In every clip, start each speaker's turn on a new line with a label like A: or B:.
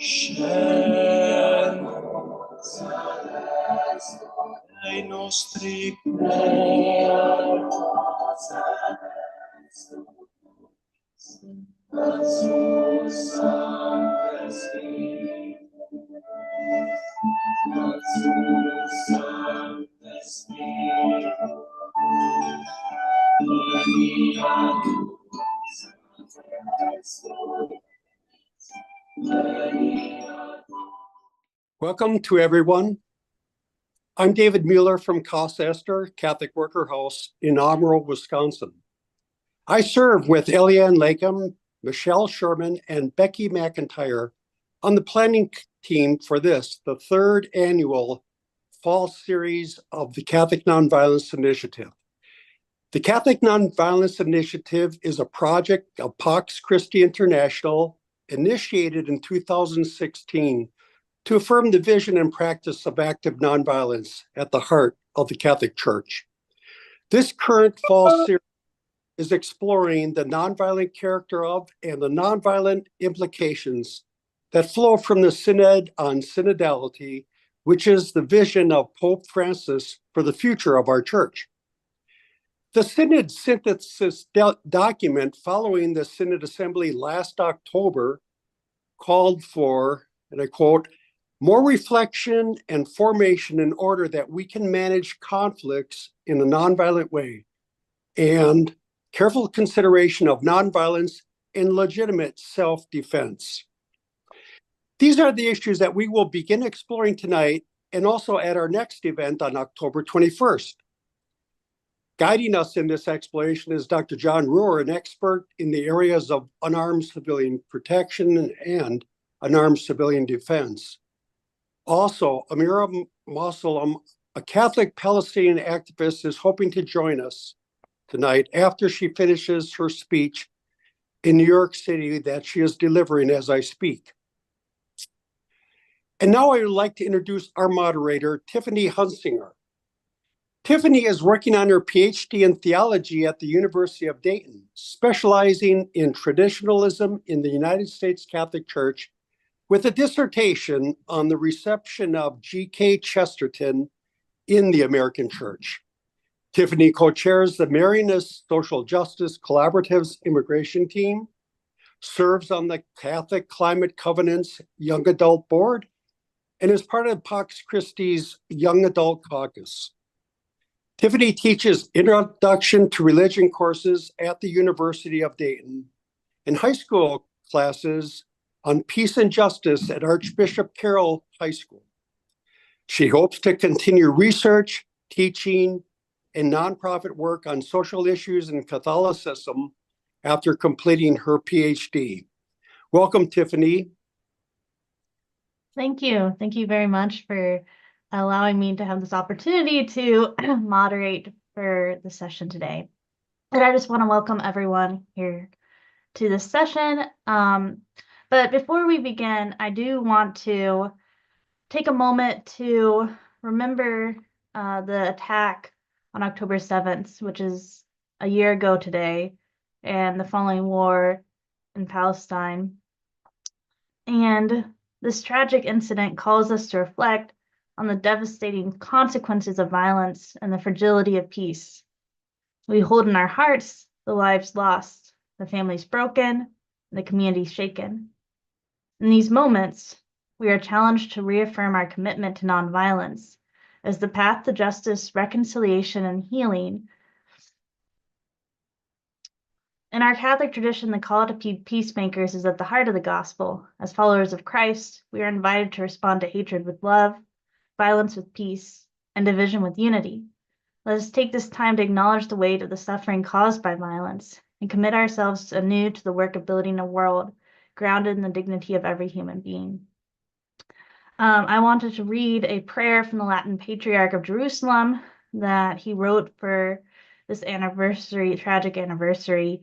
A: Scenos ai nostri Welcome to everyone. I'm David Mueller from Casa Esther Catholic Worker House in Amira, Wisconsin. I serve with Eliane Lakem, Michelle Sherman, and Becky McIntyre on the planning team for this, the third annual fall series of the Catholic Nonviolence Initiative. The Catholic Nonviolence Initiative is a project of Pax Christi International, initiated in 2016 to affirm the vision and practice of active nonviolence at the heart of the Catholic Church. This current fall series is exploring the nonviolent character of and the nonviolent implications that flow from the Synod on Synodality, which is the vision of Pope Francis for the future of our Church. The Synod synthesis document following the Synod Assembly last October called for, and I quote, more reflection and formation in order that we can manage conflicts in a nonviolent way, and careful consideration of nonviolence and legitimate self-defense. These are the issues that we will begin exploring tonight and also at our next event on October 21st. Guiding us in this exploration is Dr. John Reuwer, an expert in the areas of unarmed civilian protection and unarmed civilian defense. Also, Amira Musallam, a Catholic Palestinian activist, is hoping to join us tonight after she finishes her speech in New York City that she is delivering as I speak. And now I would like to introduce our moderator, Tiffany Hunsinger. Tiffany is working on her PhD in theology at the University of Dayton, specializing in traditionalism in the United States Catholic Church, with a dissertation on the reception of G.K. Chesterton in the American Church. Tiffany co-chairs the Marianist Social Justice Collaborative's immigration team, serves on the Catholic Climate Covenant's Young Adult Board, and is part of Pax Christi's Young Adult Caucus. Tiffany teaches Introduction to Religion courses at the University of Dayton and high school classes on peace and justice at Archbishop Carroll High School. She hopes to continue research, teaching, and nonprofit work on social issues in Catholicism after completing her PhD. Welcome, Tiffany.
B: Thank you. Thank you very much for allowing me to have this opportunity to moderate for the session today. And I just want to welcome everyone here to this session. But before we begin, I do want to take a moment to remember the attack on October 7th, which is a year ago today, and the following war in Palestine. And this tragic incident calls us to reflect on the devastating consequences of violence and the fragility of peace. We hold in our hearts the lives lost, the families broken, and the community shaken. In these moments, we are challenged to reaffirm our commitment to nonviolence as the path to justice, reconciliation, and healing. In our Catholic tradition, the call to be peacemakers is at the heart of the gospel. As followers of Christ, we are invited to respond to hatred with love, violence with peace, and division with unity. Let us take this time to acknowledge the weight of the suffering caused by violence and commit ourselves anew to the work of building a world grounded in the dignity of every human being. I wanted to read a prayer from the Latin Patriarch of Jerusalem that he wrote for this anniversary, tragic anniversary.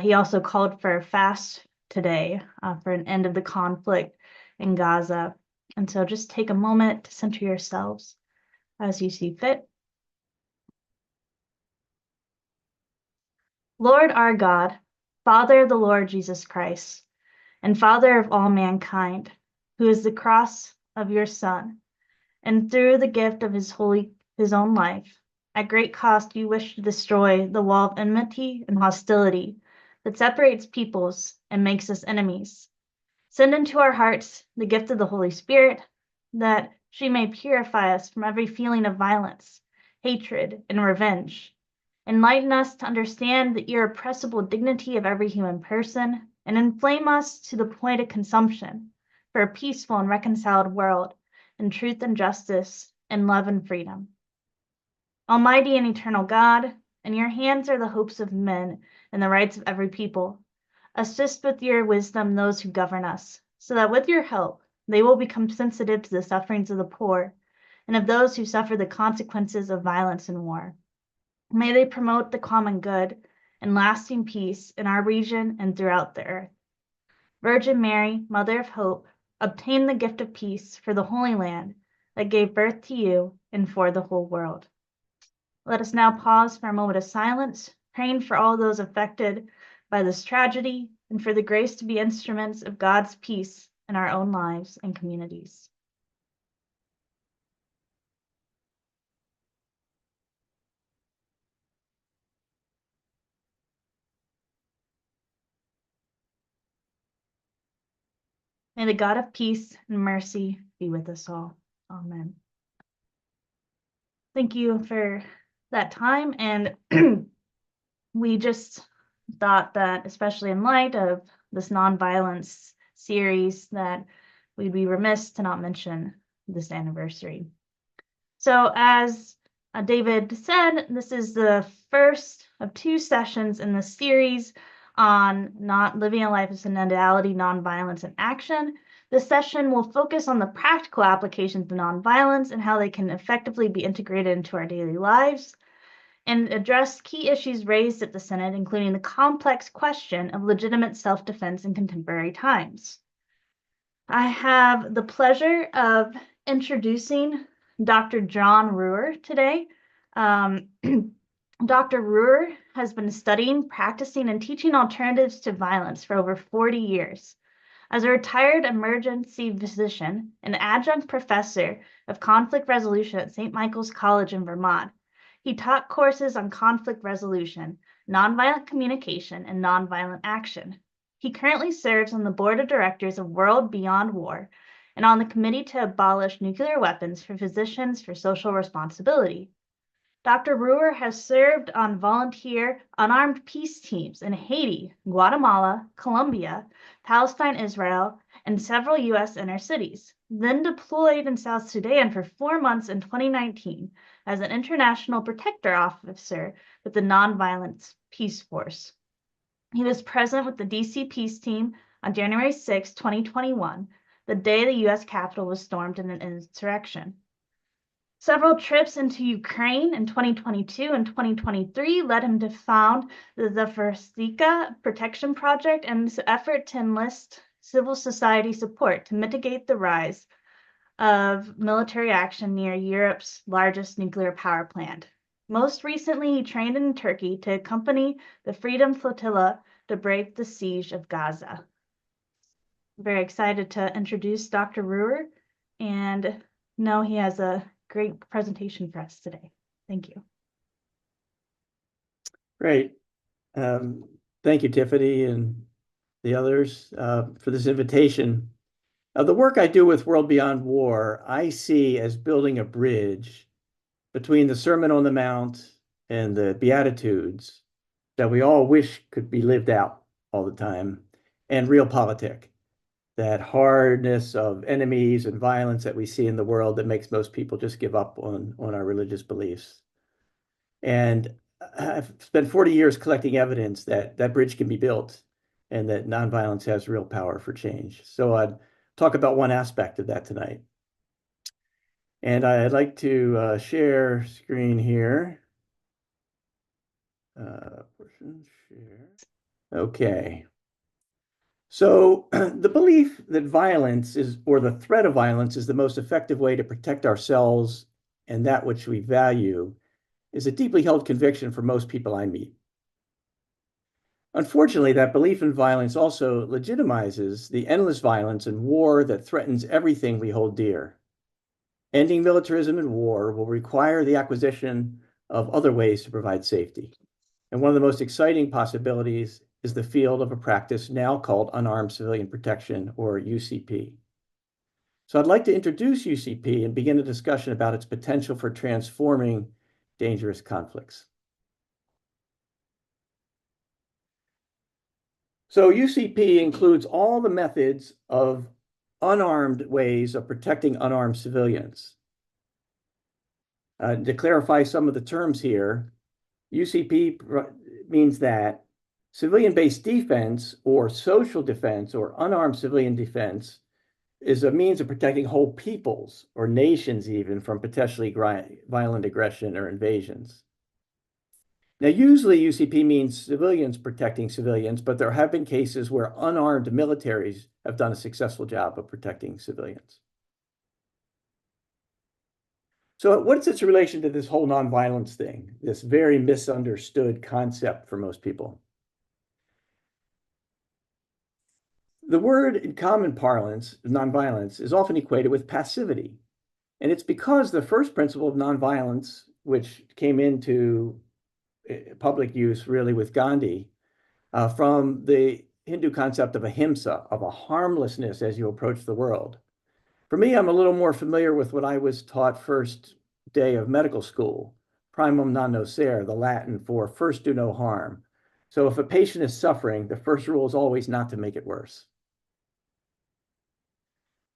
B: He also called for a fast today for an end of the conflict in Gaza. And so just take a moment to center yourselves as you see fit. Lord our God, Father of the Lord Jesus Christ, and Father of all mankind, who is the cross of your Son, and through the gift of his own life, at great cost you wish to destroy the wall of enmity and hostility that separates peoples and makes us enemies. Send into our hearts the gift of the Holy Spirit, that she may purify us from every feeling of violence, hatred, and revenge. Enlighten us to understand the irrepressible dignity of every human person, and inflame us to the point of consumption for a peaceful and reconciled world, in truth and justice, in love and freedom. Almighty and eternal God, in your hands are the hopes of men and the rights of every people. Assist with your wisdom those who govern us, so that with your help they will become sensitive to the sufferings of the poor and of those who suffer the consequences of violence and war. May they promote the common good and lasting peace in our region and throughout the earth. Virgin Mary, Mother of Hope, obtain the gift of peace for the Holy Land that gave birth to you and for the whole world. Let us now pause for a moment of silence, praying for all those affected by this tragedy and for the grace to be instruments of God's peace in our own lives and communities. May the God of peace and mercy be with us all. Amen. Thank you for that time. And we just thought that, especially in light of this nonviolence series, that we'd be remiss to not mention this anniversary. So as David said, this is the first of 2 sessions in the series on not living a life of synodality, nonviolence, and action. This session will focus on the practical applications of nonviolence and how they can effectively be integrated into our daily lives, and address key issues raised at the Synod, including the complex question of legitimate self-defense in contemporary times. I have the pleasure of introducing Dr. John Reuwer today. Dr. Reuwer has been studying, practicing, and teaching alternatives to violence for over 40 years. As a retired emergency physician and adjunct professor of conflict resolution at St. Michael's College in Vermont, he taught courses on conflict resolution, nonviolent communication, and nonviolent action. He currently serves on the board of directors of World Beyond War and on the committee to abolish nuclear weapons for Physicians for Social Responsibility. Dr. Reuwer has served on volunteer unarmed peace teams in Haiti, Guatemala, Colombia, Palestine, Israel, and several U.S. inner cities, then deployed in South Sudan for 4 months in 2019 as an international protector officer with the Nonviolence Peace Force. He was present with the DC Peace Team on January 6, 2021, the day the U.S. Capitol was stormed in an insurrection. Several trips into Ukraine in 2022 and 2023 led him to found the Zaporizhzhia Protection Project and this effort to enlist civil society support to mitigate the rise of military action near Europe's largest nuclear power plant. Most recently, he trained in Turkey to accompany the Freedom Flotilla to break the siege of Gaza. I'm very excited to introduce Dr. Reuwer, and know he has a great presentation for us today. Thank you.
C: Great. Thank you, Tiffany, and the others for this invitation. The work I do with World Beyond War, I see as building a bridge between the Sermon on the Mount and the Beatitudes that we all wish could be lived out all the time, and realpolitik, that hardness of enemies and violence that we see in the world that makes most people just give up on our religious beliefs. And I've spent 40 years collecting evidence that that bridge can be built and that nonviolence has real power for change. So I'd talk about one aspect of that tonight. And I'd like to share screen here. Okay. So the belief that violence is, or the threat of violence is the most effective way to protect ourselves and that which we value is a deeply held conviction for most people I meet. Unfortunately, that belief in violence also legitimizes the endless violence and war that threatens everything we hold dear. Ending militarism and war will require the acquisition of other ways to provide safety. And one of the most exciting possibilities is the field of a practice now called unarmed civilian protection, or UCP. So I'd like to introduce UCP and begin a discussion about its potential for transforming dangerous conflicts. So UCP includes all the methods of unarmed ways of protecting unarmed civilians. To clarify some of the terms here, UCP means that civilian-based defense or social defense or unarmed civilian defense is a means of protecting whole peoples or nations even from potentially violent aggression or invasions. Now, usually UCP means civilians protecting civilians, but there have been cases where unarmed militaries have done a successful job of protecting civilians. So what's its relation to this whole nonviolence thing, this very misunderstood concept for most people? The word in common parlance, nonviolence, is often equated with passivity. And it's because the first principle of nonviolence, which came into public use really with Gandhi, from the Hindu concept of ahimsa, of a harmlessness as you approach the world. For me, I'm a little more familiar with what I was taught first day of medical school, primum non nocere, the Latin for first do no harm. So if a patient is suffering, the first rule is always not to make it worse.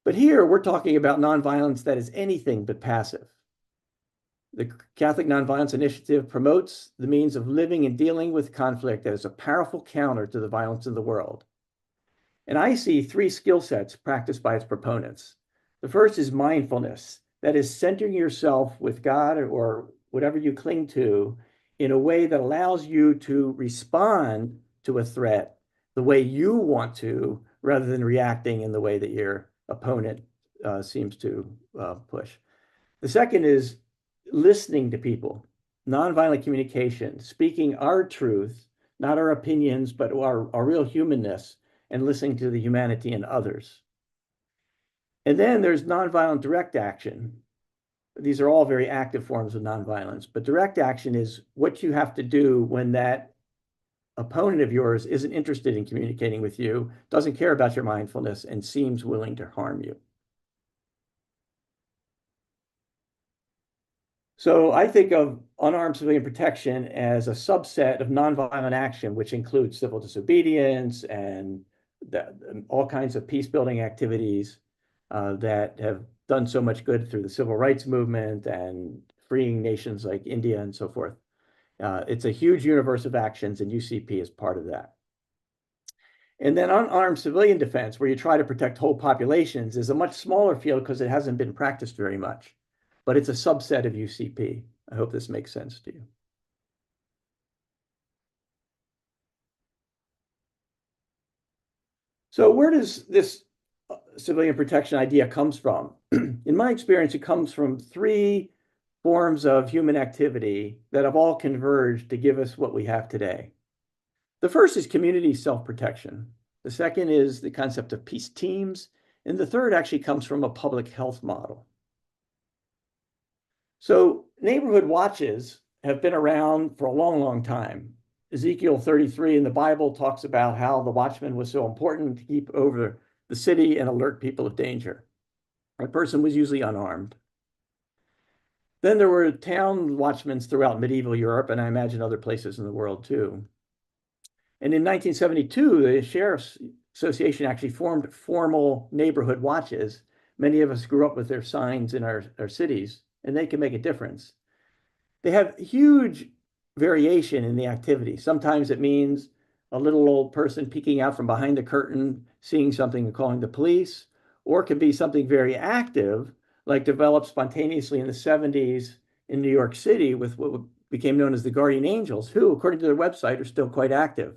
C: But here we're talking about nonviolence that is anything but passive. The Catholic Nonviolence Initiative promotes the means of living and dealing with conflict that is a powerful counter to the violence in the world. And I see three skill sets practiced by its proponents. The first is mindfulness, that is centering yourself with God or whatever you cling to in a way that allows you to respond to a threat the way you want to, rather than reacting in the way that your opponent seems to push. The second is listening to people, nonviolent communication, speaking our truth, not our opinions, but our real humanness, and listening to the humanity in others. And then there's nonviolent direct action. These are all very active forms of nonviolence, but direct action is what you have to do when that opponent of yours isn't interested in communicating with you, doesn't care about your mindfulness, and seems willing to harm you. So I think of unarmed civilian protection as a subset of nonviolent action, which includes civil disobedience and all kinds of peace-building activities that have done so much good through the civil rights movement and freeing nations like India and so forth. It's a huge universe of actions, and UCP is part of that. And then unarmed civilian defense, where you try to protect whole populations, is a much smaller field because it hasn't been practiced very much. But it's a subset of UCP. I hope this makes sense to you. So where does this civilian protection idea comes from? In my experience, it comes from three forms of human activity that have all converged to give us what we have today. The first is community self-protection. The second is the concept of peace teams. And the third actually comes from a public health model. So neighborhood watches have been around for a long, long time. Ezekiel 33 in the Bible talks about how the watchman was so important to keep over the city and alert people of danger. That person was usually unarmed. Then there were town watchmen throughout medieval Europe, and I imagine other places in the world too. And in 1972, the Sheriff's Association actually formed formal neighborhood watches. Many of us grew up with their signs in our cities, and they can make a difference. They have huge variation in the activity. Sometimes it means a little old person peeking out from behind the curtain, seeing something and calling the police, or it could be something very active, like developed spontaneously in the 70s in New York City with what became known as the Guardian Angels, who, according to their website, are still quite active.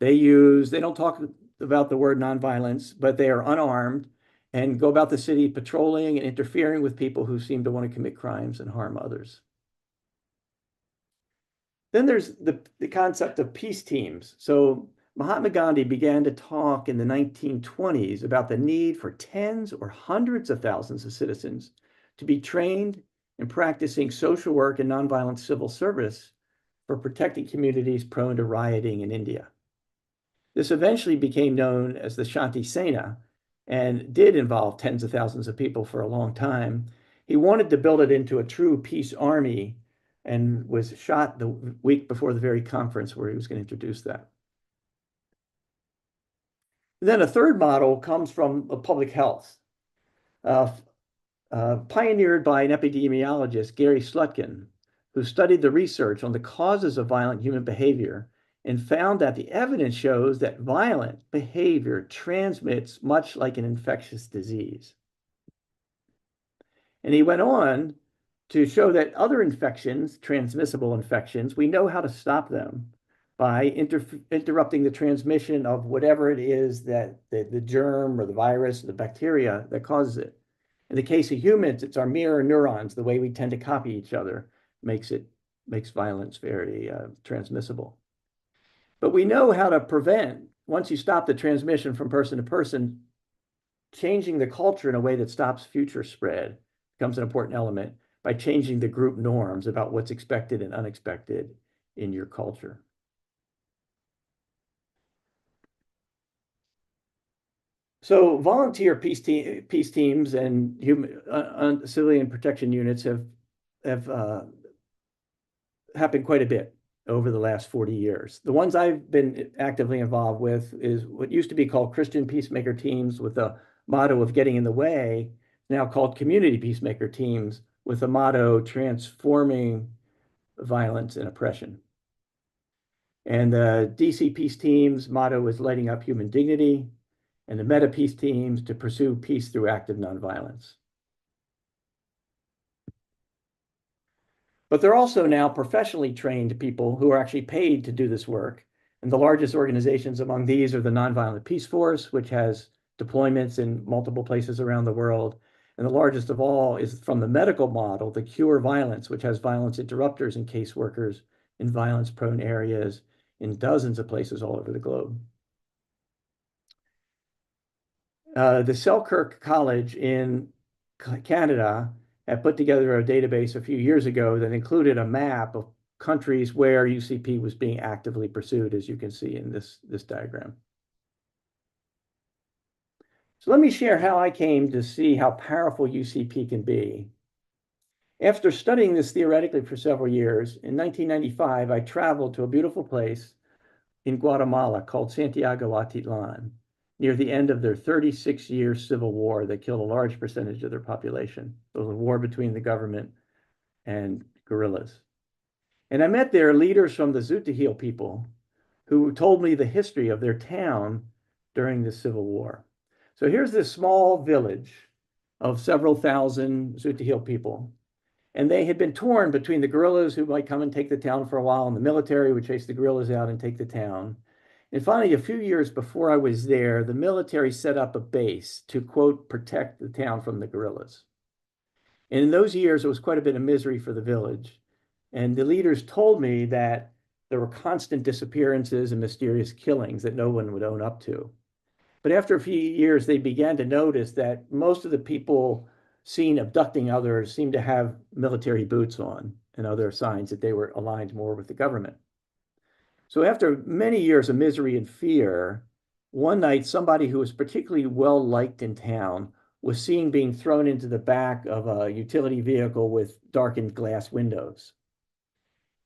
C: They don't talk about the word nonviolence, but they are unarmed and go about the city patrolling and interfering with people who seem to want to commit crimes and harm others. Then there's the concept of peace teams. So Mahatma Gandhi began to talk in the 1920s about the need for tens or hundreds of thousands of citizens to be trained in practicing social work and nonviolent civil service for protecting communities prone to rioting in India. This eventually became known as the Shanti Sena and did involve tens of thousands of people for a long time. He wanted to build it into a true peace army and was shot the week before the very conference where he was going to introduce that. Then a third model comes from public health, pioneered by an epidemiologist, Gary Slutkin, who studied the research on the causes of violent human behavior and found that the evidence shows that violent behavior transmits much like an infectious disease. And he went on to show that other infections, transmissible infections, we know how to stop them by interrupting the transmission of whatever it is that the germ or the virus or the bacteria that causes it. In the case of humans, it's our mirror neurons, the way we tend to copy each other, makes violence very transmissible. But we know how to prevent, once you stop the transmission from person to person, changing the culture in a way that stops future spread becomes an important element by changing the group norms about what's expected and unexpected in your culture. So volunteer peace teams and civilian protection units have happened quite a bit over the last 40 years. The ones I've been actively involved with is what used to be called Christian peacemaker teams with the motto of getting in the way, now called community peacemaker teams with the motto transforming violence and oppression. And the DC peace teams motto is lighting up human dignity, and the meta peace teams to pursue peace through active nonviolence. But they're also now professionally trained people who are actually paid to do this work. And the largest organizations among these are the Nonviolent Peace Force, which has deployments in multiple places around the world. And the largest of all is from the medical model, the Cure Violence, which has violence interrupters and caseworkers in violence-prone areas in dozens of places all over the globe. The Selkirk College in Canada had put together a database a few years ago that included a map of countries where UCP was being actively pursued, as you can see in this diagram. So let me share how I came to see how powerful UCP can be. After studying this theoretically for several years, in 1995, I traveled to a beautiful place in Guatemala called Santiago Atitlan, near the end of their 36-year civil war that killed a large percentage of their population. It was a war between the government and guerrillas. And I met there leaders from the Zutahil people who told me the history of their town during the civil war. So here's this small village of several thousand Zutahil people. And they had been torn between the guerrillas who might come and take the town for a while, and the military would chase the guerrillas out and take the town. And finally, a few years before I was there, the military set up a base to, quote, protect the town from the guerrillas. And in those years, it was quite a bit of misery for the village. And the leaders told me that there were constant disappearances and mysterious killings that no one would own up to. But after a few years, they began to notice that most of the people seen abducting others seemed to have military boots on and other signs that they were aligned more with the government. So after many years of misery and fear, one night somebody who was particularly well liked in town was seen being thrown into the back of a utility vehicle with darkened glass windows.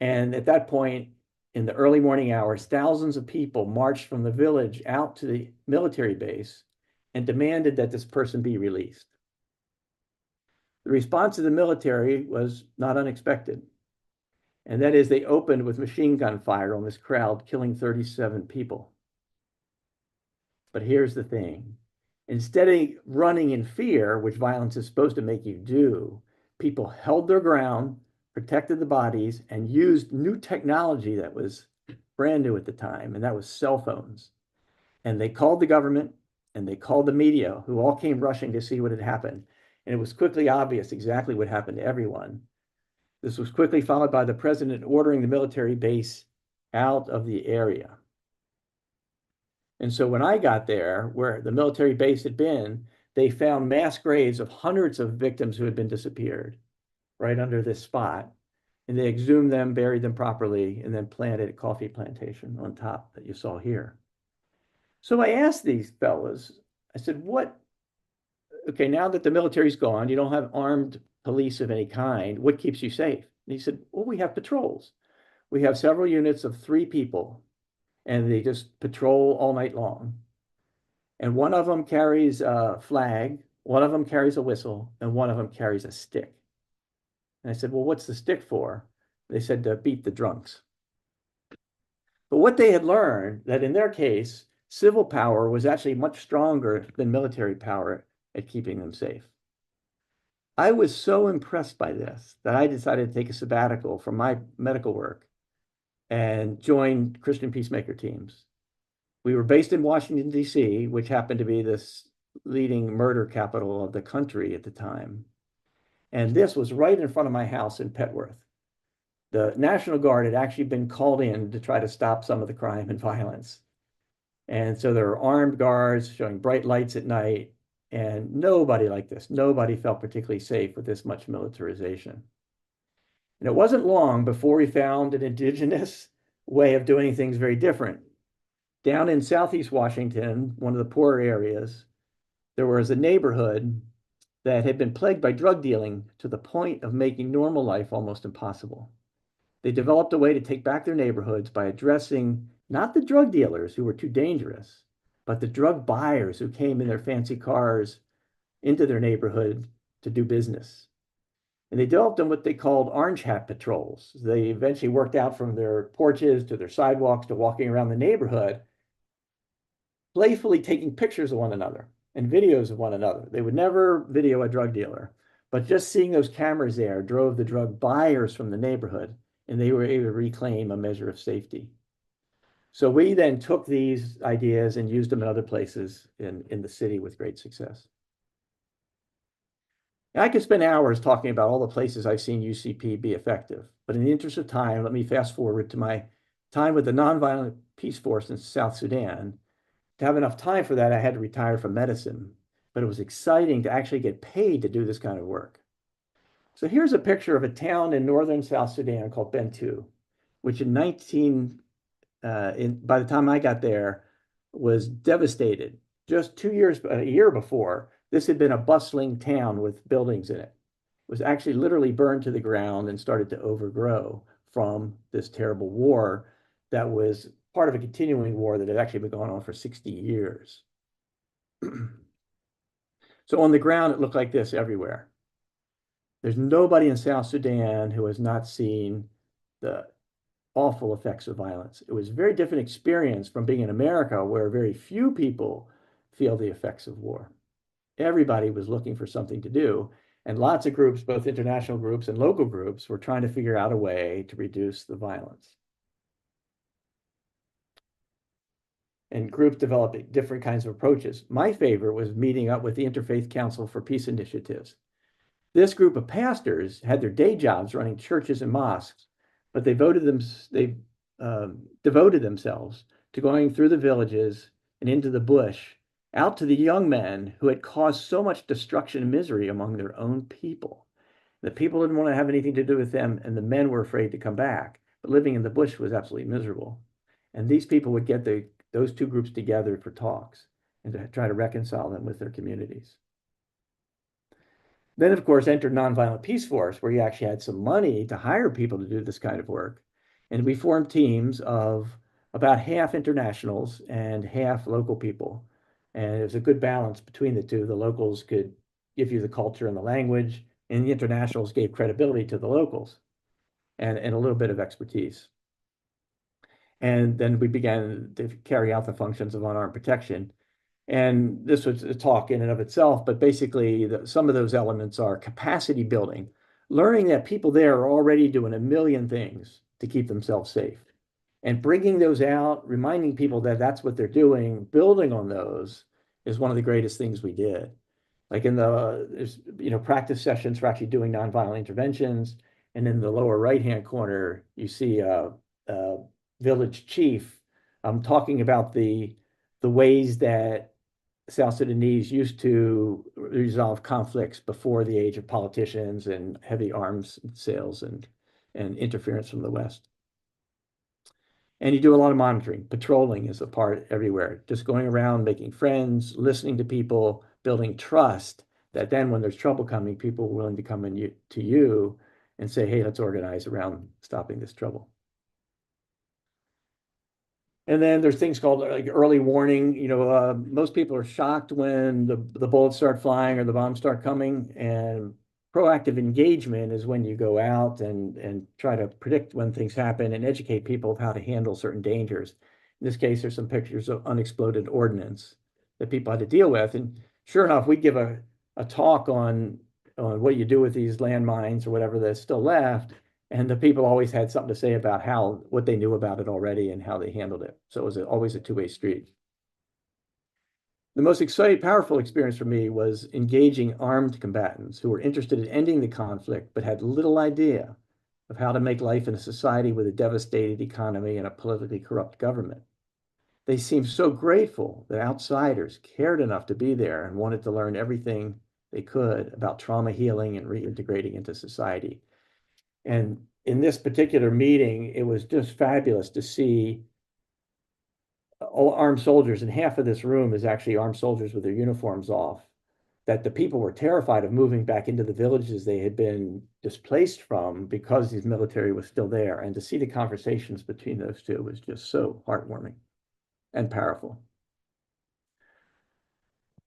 C: And at that point, in the early morning hours, thousands of people marched from the village out to the military base and demanded that this person be released. The response of the military was not unexpected. And that is they opened with machine gun fire on this crowd, killing 37 people. But here's the thing. Instead of running in fear, which violence is supposed to make you do, people held their ground, protected the bodies, and used new technology that was brand new at the time, and that was cell phones. And they called the government, and they called the media, who all came rushing to see what had happened. And it was quickly obvious exactly what happened to everyone. This was quickly followed by the president ordering the military base out of the area. And so when I got there, where the military base had been, they found mass graves of hundreds of victims who had been disappeared right under this spot. And they exhumed them, buried them properly, and then planted a coffee plantation on top that you saw here. So I asked these fellas, I said, okay, now that the military's gone, you don't have armed police of any kind, what keeps you safe? And he said, well, we have patrols. We have several units of 3 people, and they just patrol all night long. And one of them carries a flag, one of them carries a whistle, and one of them carries a stick. And I said, well, what's the stick for? They said to beat the drunks. But what they had learned, that in their case, civil power was actually much stronger than military power at keeping them safe. I was so impressed by this that I decided to take a sabbatical from my medical work and join Christian peacemaker teams. We were based in Washington, D.C., which happened to be this leading murder capital of the country at the time. And this was right in front of my house in Petworth. The National Guard had actually been called in to try to stop some of the crime and violence. And so there were armed guards showing bright lights at night, and nobody liked this. Nobody felt particularly safe with this much militarization. And it wasn't long before we found an indigenous way of doing things very different. Down in Southeast Washington, one of the poorer areas, there was a neighborhood that had been plagued by drug dealing to the point of making normal life almost impossible. They developed a way to take back their neighborhoods by addressing not the drug dealers who were too dangerous, but the drug buyers who came in their fancy cars into their neighborhood to do business. And they developed them what they called orange hat patrols. They eventually worked out from their porches to their sidewalks to walking around the neighborhood, playfully taking pictures of one another and videos of one another. They would never video a drug dealer, but just seeing those cameras there drove the drug buyers from the neighborhood, and they were able to reclaim a measure of safety. So we then took these ideas and used them in other places in the city with great success. I could spend hours talking about all the places I've seen UCP be effective, but in the interest of time, let me fast forward to my time with the Nonviolent Peace Force in South Sudan. To have enough time for that, I had to retire from medicine, but it was exciting to actually get paid to do this kind of work. So here's a picture of a town in northern South Sudan called Bentiu, which by the time I got there, was devastated. Just a year before, this had been a bustling town with buildings in it. It was actually literally burned to the ground and started to overgrow from this terrible war that was part of a continuing war that had actually been going on for 60 years. So on the ground, it looked like this everywhere. There's nobody in South Sudan who has not seen the awful effects of violence. It was a very different experience from being in America, where very few people feel the effects of war. Everybody was looking for something to do, and lots of groups, both international groups and local groups, were trying to figure out a way to reduce the violence. And groups developing different kinds of approaches. My favorite was meeting up with the Interfaith Council for Peace Initiatives. This group of pastors had their day jobs running churches and mosques, but they devoted themselves to going through the villages and into the bush, out to the young men who had caused so much destruction and misery among their own people. The people didn't want to have anything to do with them, and the men were afraid to come back. But living in the bush was absolutely miserable. And these people would get those two groups together for talks and to try to reconcile them with their communities. Then, of course, entered Nonviolent Peace Force, where you actually had some money to hire people to do this kind of work. And we formed teams of about half internationals and half local people. And it was a good balance between the two. The locals could give you the culture and the language, and the internationals gave credibility to the locals and a little bit of expertise. And then we began to carry out the functions of unarmed protection. And this was a talk in and of itself, but basically some of those elements are capacity building, learning that people there are already doing a million things to keep themselves safe, and bringing those out, reminding people that that's what they're doing, building on those is one of the greatest things we did. Like there's practice sessions for actually doing nonviolent interventions. And in the lower right-hand corner, you see a village chief talking about the ways that South Sudanese used to resolve conflicts before the age of politicians and heavy arms sales and interference from the West. And you do a lot of monitoring. Patrolling is a part everywhere. Just going around, making friends, listening to people, building trust, that then when there's trouble coming, people are willing to come to you and say, hey, let's organize around stopping this trouble. And then there's things called like early warning. Most people are shocked when the bullets start flying or the bombs start coming. And proactive engagement is when you go out and try to predict when things happen and educate people of how to handle certain dangers. In this case, there's some pictures of unexploded ordnance that people had to deal with. And sure enough, we give a talk on what you do with these landmines or whatever that's still left. And the people always had something to say about what they knew about it already and how they handled it. So it was always a two-way street. The most exciting, powerful experience for me was engaging armed combatants who were interested in ending the conflict, but had little idea of how to make life in a society with a devastated economy and a politically corrupt government. They seemed so grateful that outsiders cared enough to be there and wanted to learn everything they could about trauma healing and reintegrating into society. And in this particular meeting, it was just fabulous to see all armed soldiers, and half of this room is actually armed soldiers with their uniforms off, that the people were terrified of moving back into the villages they had been displaced from because the military was still there. And to see the conversations between those two was just so heartwarming and powerful.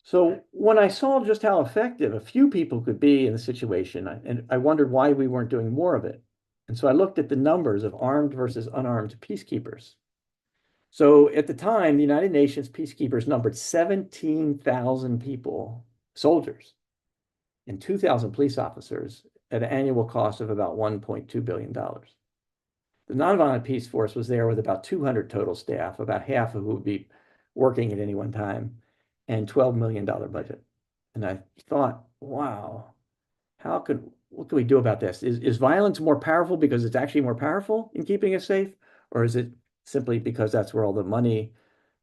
C: So when I saw just how effective a few people could be in the situation, and I wondered why we weren't doing more of it. And so I looked at the numbers of armed versus unarmed peacekeepers. So at the time, the United Nations peacekeepers numbered 17,000 people, soldiers, and 2,000 police officers at an annual cost of about $1.2 billion. The Nonviolent Peace Force was there with about 200 total staff, about half of who would be working at any one time, and $12 million budget. And I thought, wow, what can we do about this? Is violence more powerful because it's actually more powerful in keeping us safe? Or is it simply because that's where all the money,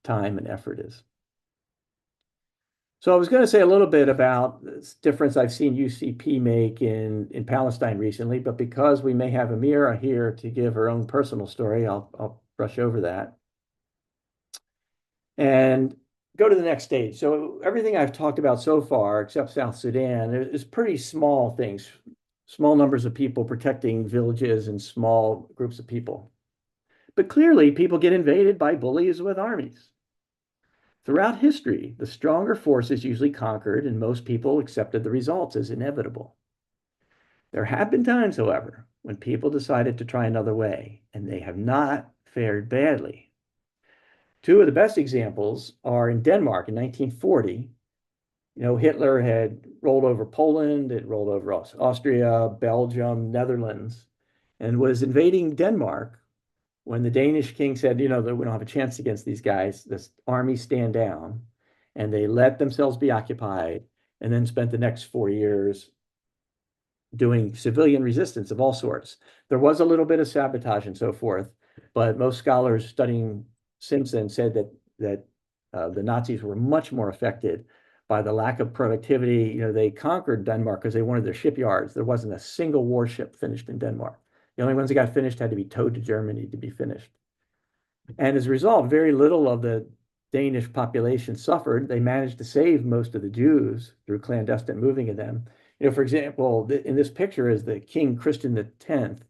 C: time, and effort is? So I was going to say a little bit about this difference I've seen UCP make in Palestine recently, but because we may have Amira here to give her own personal story, I'll brush over that. And go to the next stage. So everything I've talked about so far, except South Sudan, is pretty small things, small numbers of people protecting villages and small groups of people. But clearly, people get invaded by bullies with armies. Throughout history, the stronger forces usually conquered, and most people accepted the results as inevitable. There have been times, however, when people decided to try another way, and they have not fared badly. Two of the best examples are in Denmark in 1940. Hitler had rolled over Poland, it rolled over Austria, Belgium, Netherlands, and was invading Denmark when the Danish king said, that we don't have a chance against these guys, this army stand down, and they let themselves be occupied, and then spent the next 4 years doing civilian resistance of all sorts. There was a little bit of sabotage and so forth, but most scholars studying Simpson said that the Nazis were much more affected by the lack of productivity. They conquered Denmark because they wanted their shipyards. There wasn't a single warship finished in Denmark. The only ones that got finished had to be towed to Germany to be finished. And as a result, very little of the Danish population suffered. They managed to save most of the Jews through clandestine moving of them. For example, in this picture is the King Christian X,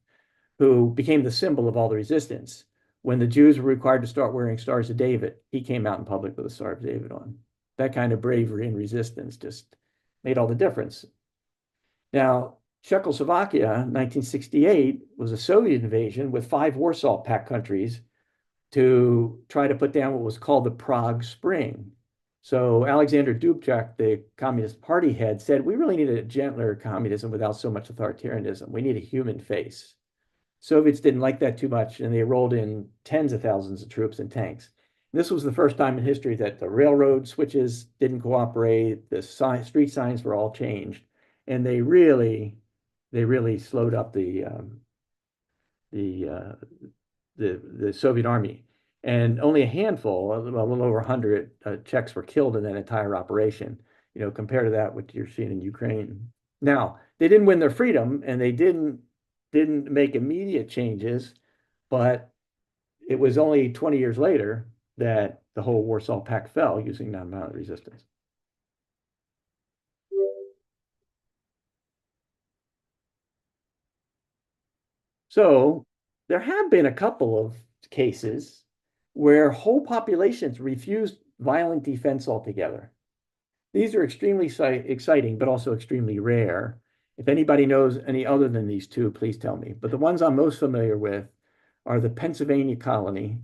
C: who became the symbol of all the resistance. When the Jews were required to start wearing Stars of David, he came out in public with a Star of David on. That kind of bravery and resistance just made all the difference. Now, Czechoslovakia, 1968, was a Soviet invasion with 5 Warsaw Pact countries to try to put down what was called the Prague Spring. So Alexander Dubček, the Communist Party head, said, we really need a gentler communism without so much authoritarianism. We need a human face. Soviets didn't like that too much, and they rolled in tens of thousands of troops and tanks. This was the first time in history that the railroad switches didn't cooperate, the street signs were all changed, and they really they really slowed up the Soviet army. And only a handful, a little over 100 Czechs were killed in that entire operation. You know, compared to that, what you're seeing in Ukraine. Now, they didn't win their freedom, and they didn't make immediate changes, but it was only 20 years later that the whole Warsaw Pact fell using nonviolent resistance. So there have been a couple of cases where whole populations refused violent defense altogether. These are extremely exciting, but also extremely rare. If anybody knows any other than these two, please tell me. But the ones I'm most familiar with are the Pennsylvania colony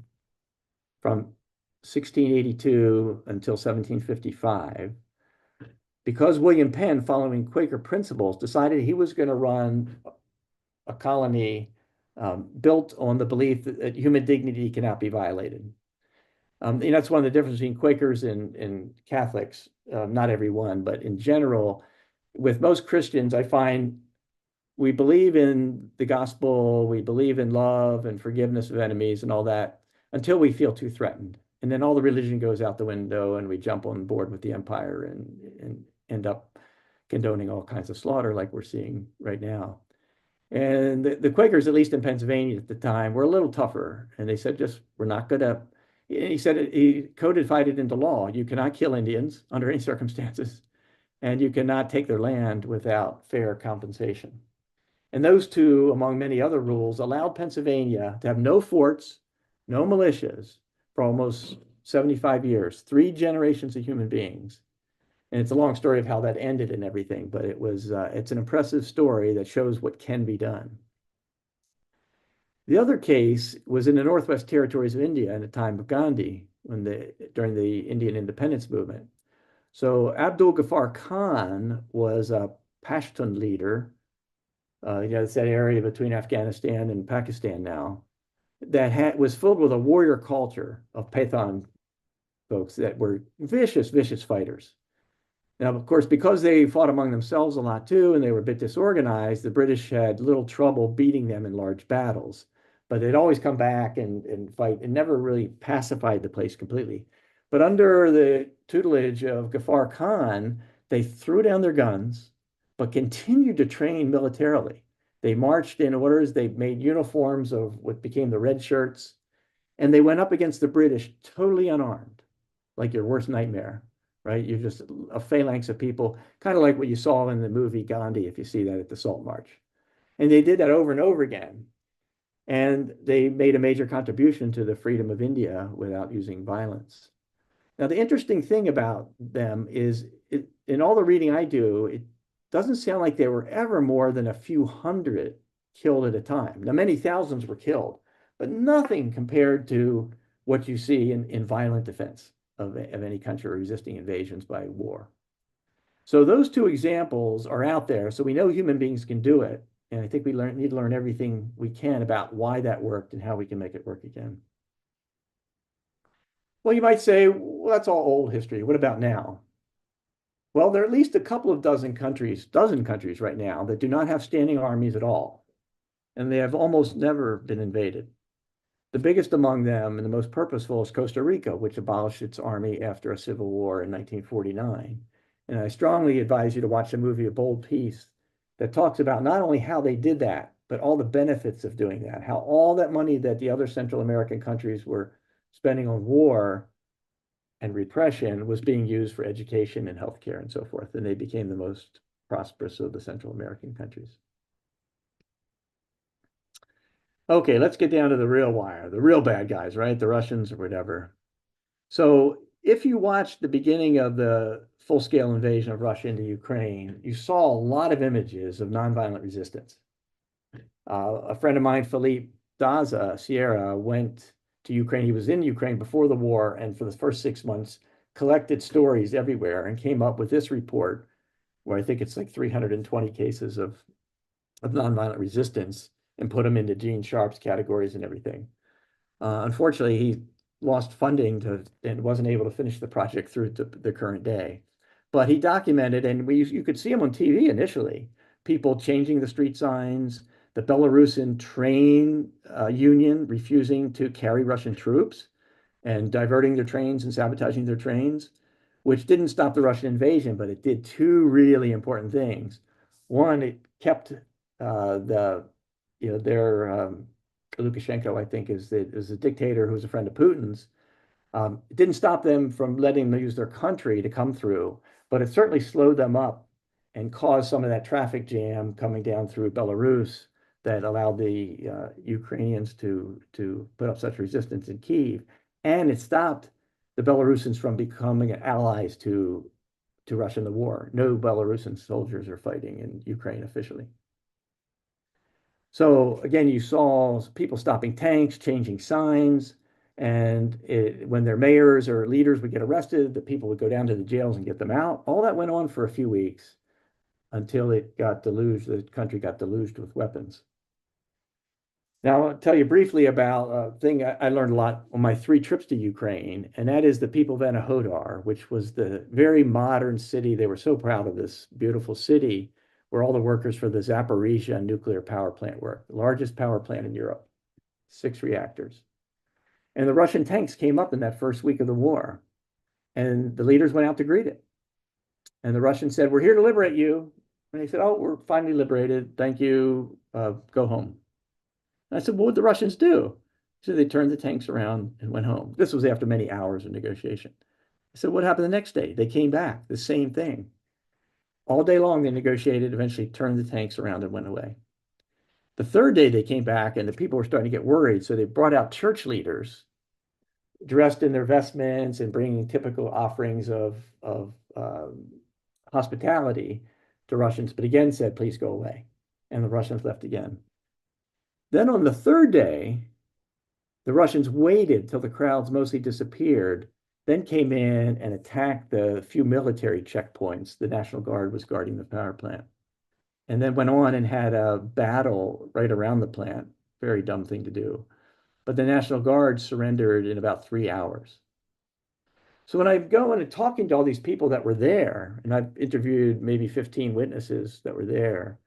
C: from 1682 until 1755. Because William Penn, following Quaker principles, decided he was going to run a colony built on the belief that human dignity cannot be violated. That's one of the differences between Quakers and Catholics. Not everyone, but in general, with most Christians, I find we believe in the gospel, we believe in love and forgiveness of enemies and all that until we feel too threatened. And then all the religion goes out the window and we jump on board with the empire and end up condoning all kinds of slaughter like we're seeing right now. And the Quakers, at least in Pennsylvania at the time, were a little tougher. And they said, we're not going to, he said, he codified it into law. You cannot kill Indians under any circumstances, and you cannot take their land without fair compensation. And those two, among many other rules, allowed Pennsylvania to have no forts, no militias for almost 75 years, 3 generations of human beings. And it's a long story of how that ended and everything, but it's an impressive story that shows what can be done. The other case was in the Northwest Territories of India in the time of Gandhi, during the Indian independence movement. So Abdul Ghaffar Khan was a Pashtun leader. It's that area between Afghanistan and Pakistan now, that was filled with a warrior culture of Pathan folks that were vicious, vicious fighters. Now, of course, because they fought among themselves a lot too, and they were a bit disorganized, the British had little trouble beating them in large battles. But they'd always come back and fight and never really pacified the place completely. But under the tutelage of Ghaffar Khan, they threw down their guns, but continued to train militarily. They marched in orders, they made uniforms of what became the red shirts, and they went up against the British totally unarmed, like your worst nightmare. Right? You're just a phalanx of people, kind of like what you saw in the movie Gandhi, if you see that at the Salt March. And they did that over and over again. And they made a major contribution to the freedom of India without using violence. Now, the interesting thing about them is, in all the reading I do, it doesn't sound like there were ever more than a few hundred killed at a time. Now, many thousands were killed, but nothing compared to what you see in violent defense of any country resisting invasions by war. So those two examples are out there. So we know human beings can do it. And I think we need to learn everything we can about why that worked and how we can make it work again. Well, you might say, well, that's all old history. What about now? Well, there are at least a couple of dozen countries right now that do not have standing armies at all. And they have almost never been invaded. The biggest among them and the most purposeful is Costa Rica, which abolished its army after a civil war in 1949. And I strongly advise you to watch the movie A Bold Peace that talks about not only how they did that, but all the benefits of doing that, how all that money that the other Central American countries were spending on war and repression was being used for education and healthcare and so forth. And they became the most prosperous of the Central American countries. Okay, let's get down to the real wire, the real bad guys, right? The Russians or whatever. So if you watched the beginning of the full-scale invasion of Russia into Ukraine, you saw a lot of images of nonviolent resistance. A friend of mine, Philippe Daza, Sierra, went to Ukraine. He was in Ukraine before the war, and for the first 6 months, collected stories everywhere and came up with this report, where I think it's like 320 cases of nonviolent resistance, and put them into Gene Sharp's categories and everything. Unfortunately, he lost funding and wasn't able to finish the project through to the current day. But he documented, and you could see him on TV initially, people changing the street signs, the Belarusian train union refusing to carry Russian troops and diverting their trains and sabotaging their trains, which didn't stop the Russian invasion, but it did two really important things. One, it kept Lukashenko, I think, is a dictator who's a friend of Putin's. It didn't stop them from letting them use their country to come through, but it certainly slowed them up and caused some of that traffic jam coming down through Belarus that allowed the Ukrainians to put up such resistance in Kyiv. And it stopped the Belarusians from becoming allies to Russia in the war. No Belarusian soldiers are fighting in Ukraine officially. So again, you saw people stopping tanks, changing signs, and when their mayors or leaders would get arrested, the people would go down to the jails and get them out. All that went on for a few weeks until it got deluged, the country got deluged with weapons. Now, I'll tell you briefly about a thing I learned a lot on my 3 trips to Ukraine, and that is the people of Anahodar, which was the very modern city. They were so proud of this beautiful city where all the workers for the Zaporizhia nuclear power plant work, the largest power plant in Europe, 6 reactors. And the Russian tanks came up in that first week of the war, and the leaders went out to greet it. And the Russians said, "We're here to liberate you." And they said, "Oh, we're finally liberated. Thank you. Go home." And I said, "What would the Russians do?" So they turned the tanks around and went home. This was after many hours of negotiation. I said, "What happened the next day?" They came back, the same thing. All day long, they negotiated, eventually turned the tanks around and went away. The third day, they came back, and the people were starting to get worried. So they brought out church leaders dressed in their vestments and bringing typical offerings of hospitality to Russians, but again said, "Please go away." And the Russians left again. Then on the third day, the Russians waited till the crowds mostly disappeared, then came in and attacked the few military checkpoints the National Guard was guarding the power plant, and then went on and had a battle right around the plant. Very dumb thing to do. But the National Guard surrendered in about 3 hours. So when I go and talking to all these people that were there, and I've interviewed maybe 15 witnesses that were there,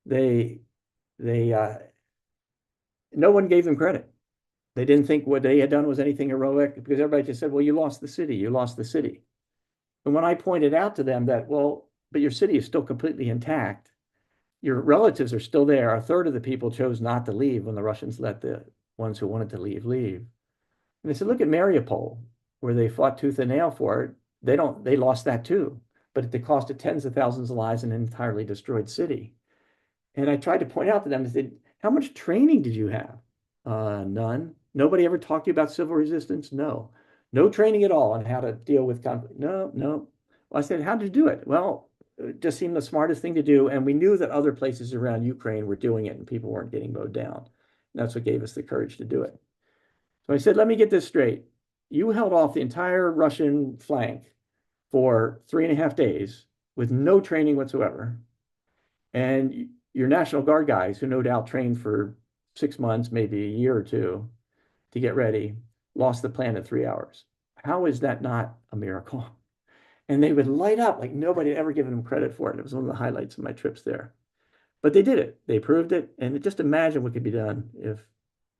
C: no one gave them credit. They didn't think what they had done was anything heroic, because everybody just said, "Well, you lost the city, you lost the city." And when I pointed out to them that, well, but your city is still completely intact, your relatives are still there. A third of the people chose not to leave when the Russians let the ones who wanted to leave. And they said, "Look at Mariupol, where they fought tooth and nail for it. They lost that too, but at the cost of tens of thousands of lives and an entirely destroyed city." And I tried to point out to them, I said, "How much training did you have?" None. Nobody ever talked to you about civil resistance? No. No training at all on how to deal with conflict? No. Well, I said, "How did you do it?" "Well, it just seemed the smartest thing to do. And we knew that other places around Ukraine were doing it and people weren't getting mowed down. And that's what gave us the courage to do it." So I said, "Let me get this straight. You held off the entire Russian flank for 3.5 days with no training whatsoever. And your National Guard guys, who no doubt trained for 6 months, maybe a year or 2 to get ready, lost the plant in 3 hours. How is that not a miracle?" And they would light up like nobody had ever given them credit for it. It was one of the highlights of my trips there. But they did it. They proved it. And just imagine what could be done if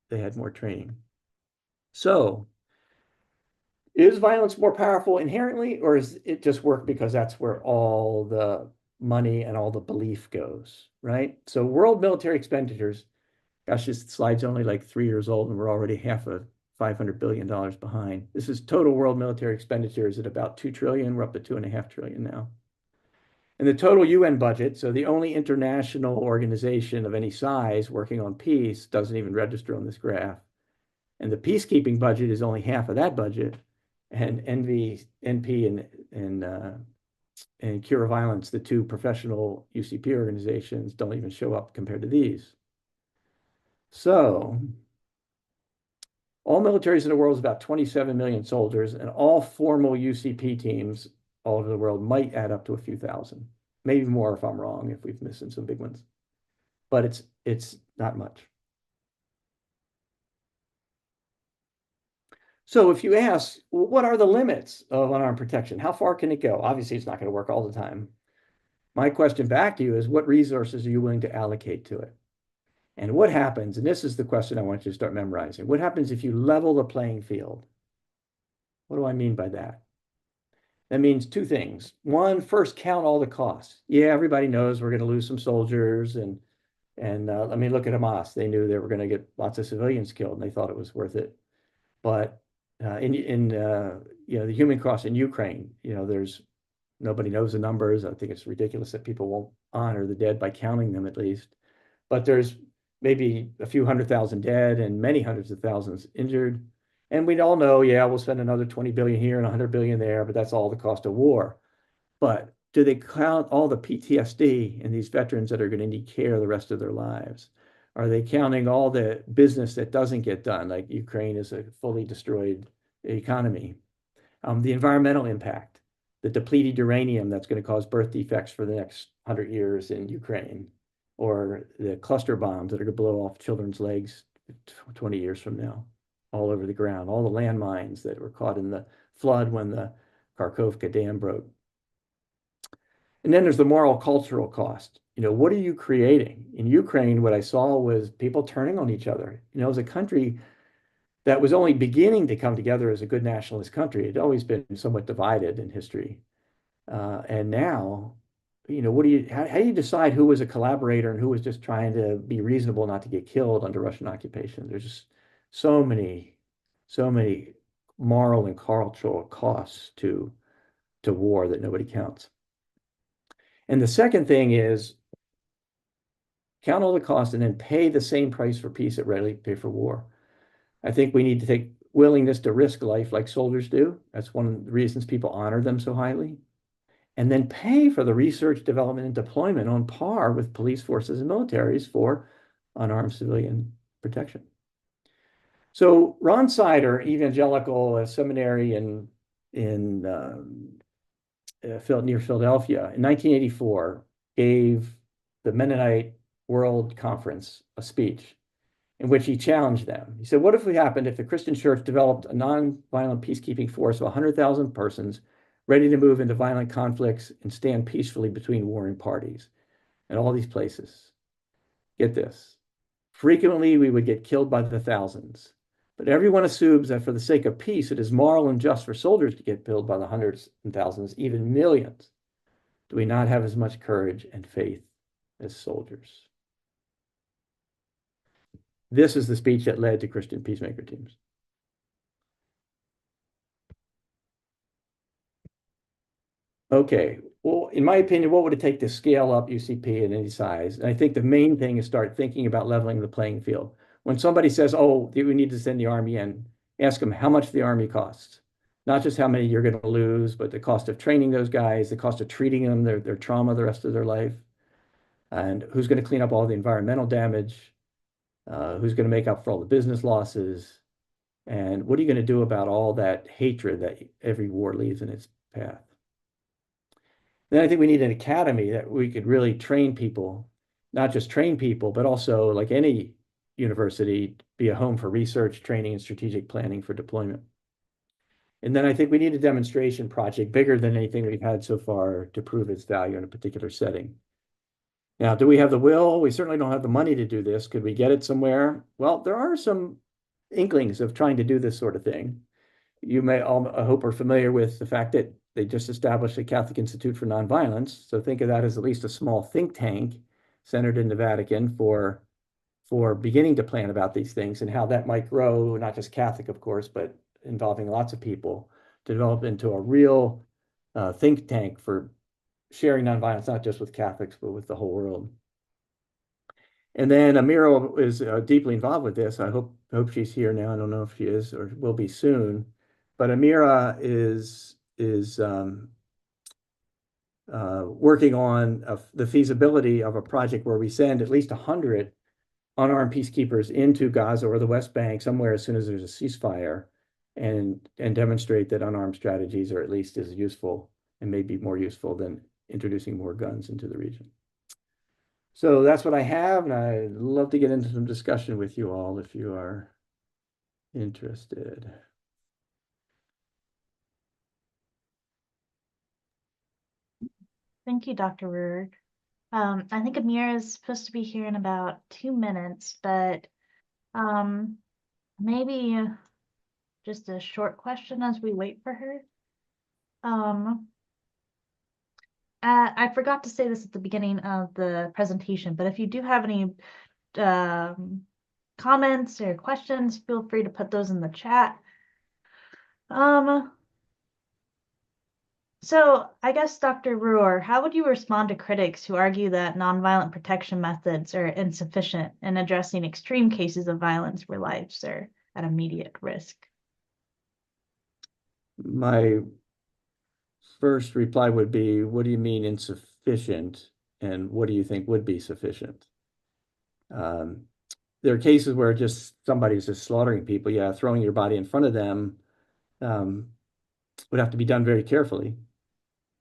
C: they had more training. So, is violence more powerful inherently, or is it just work because that's where all the money and all the belief goes, right? So world military expenditures, gosh, this slide's only like 3 years old and we're already half of $500 billion behind. This is total world military expenditures at about 2 trillion. We're up to 2.5 trillion now. And the total UN budget, so the only international organization of any size working on peace, doesn't even register on this graph. And the peacekeeping budget is only half of that budget. And NP and Cure Violence, the 2 professional UCP organizations, don't even show up compared to these. So all militaries in the world is about 27 million soldiers, and all formal UCP teams all over the world might add up to a few thousand, maybe more if I'm wrong, if we've missed some big ones. But it's not much. So if you ask, well, what are the limits of unarmed protection? How far can it go? Obviously, it's not going to work all the time. my question back to you is, what resources are you willing to allocate to it? And what happens, and this is the question I want you to start memorizing, what happens if you level the playing field? What do I mean by that? That means two things. One, first, count all the costs. Yeah, everybody knows we're going to lose some soldiers, and let me look at Hamas. They knew they were going to get lots of civilians killed, and they thought it was worth it. But in the human cost in Ukraine, there's nobody knows the numbers. I think it's ridiculous that people won't honor the dead by counting them at least. But there's maybe a few 100,000 dead and many hundreds of thousands injured. And we'd all know, yeah, we'll spend another 20 billion here and 100 billion there, but that's all the cost of war. But do they count all the PTSD in these veterans that are going to need care the rest of their lives? Are they counting all the business that doesn't get done, like Ukraine is a fully destroyed economy? The environmental impact, the depleted uranium that's going to cause birth defects for the next 100 years in Ukraine, or the cluster bombs that are going to blow off children's legs 20 years from now, all over the ground, all the landmines that were caught in the flood when the Kharkovka Dam broke. And then there's the moral cultural cost. What are you creating? In Ukraine, what I saw was people turning on each other. It was a country that was only beginning to come together as a good nationalist country. It had always been somewhat divided in history. And now, how do you decide who was a collaborator and who was just trying to be reasonable not to get killed under Russian occupation? There's just so many moral and cultural costs to war that nobody counts. And the second thing is count all the costs and then pay the same price for peace that readily pay for war. I think we need to take willingness to risk life like soldiers do. That's one of the reasons people honor them so highly. And then pay for the research, development, and deployment on par with police forces and militaries for unarmed civilian protection. So Ron Sider, evangelical, a seminary near Philadelphia, in 1984, gave the Mennonite World Conference a speech in which he challenged them. He said, what if it happened if the Christian church developed a nonviolent peacekeeping force of 100,000 persons ready to move into violent conflicts and stand peacefully between warring parties? And all these places, get this, frequently we would get killed by the thousands, but everyone assumes that for the sake of peace, it is moral and just for soldiers to get killed by the hundreds and thousands, even millions. Do we not have as much courage and faith as soldiers? This is the speech that led to Christian peacemaker teams. Okay, well, in my opinion, what would it take to scale up UCP at any size? And I think the main thing is start thinking about leveling the playing field. When somebody says, oh, we need to send the Army in, ask them how much the Army costs. Not just how many you're going to lose, but the cost of training those guys, the cost of treating them, their trauma the rest of their life, and who's going to clean up all the environmental damage, who's going to make up for all the business losses, and what are you going to do about all that hatred that every war leaves in its path? Then I think we need an academy that we could really train people, not just train people, but also, like any university, be a home for research, training, and strategic planning for deployment. And then I think we need a demonstration project bigger than anything we've had so far to prove its value in a particular setting. Now, do we have the will? We certainly don't have the money to do this. Could we get it somewhere? Well, there are some inklings of trying to do this sort of thing. You may all, I hope, are familiar with the fact that they just established the Catholic Institute for Nonviolence. So think of that as at least a small think tank centered in the Vatican for beginning to plan about these things and how that might grow, not just Catholic, of course, but involving lots of people to develop into a real think tank for sharing nonviolence, not just with Catholics, but with the whole world. And then Amira is deeply involved with this. I hope she's here now. I don't know if she is or will be soon. But Amira is working on the feasibility of a project where we send at least 100 unarmed peacekeepers into Gaza or the West Bank somewhere as soon as there's a ceasefire, and demonstrate that unarmed strategies are at least as useful and maybe more useful than introducing more guns into the region. So that's what I have, and I'd love to get into some discussion with you all if you are interested.
B: Thank you, Dr. Reuwer. I think Amira is supposed to be here in about 2 minutes, but maybe just a short question as we wait for her. I forgot to say this at the beginning of the presentation, but if you do have any comments or questions, feel free to put those in the chat. So I guess, Dr. Reuwer, how would you respond to critics who argue that nonviolent protection methods are insufficient in addressing extreme cases of violence where lives are at immediate risk?
C: My first reply would be, what do you mean insufficient? And what do you think would be sufficient? There are cases where just somebody's just slaughtering people. Yeah, throwing your body in front of them would have to be done very carefully.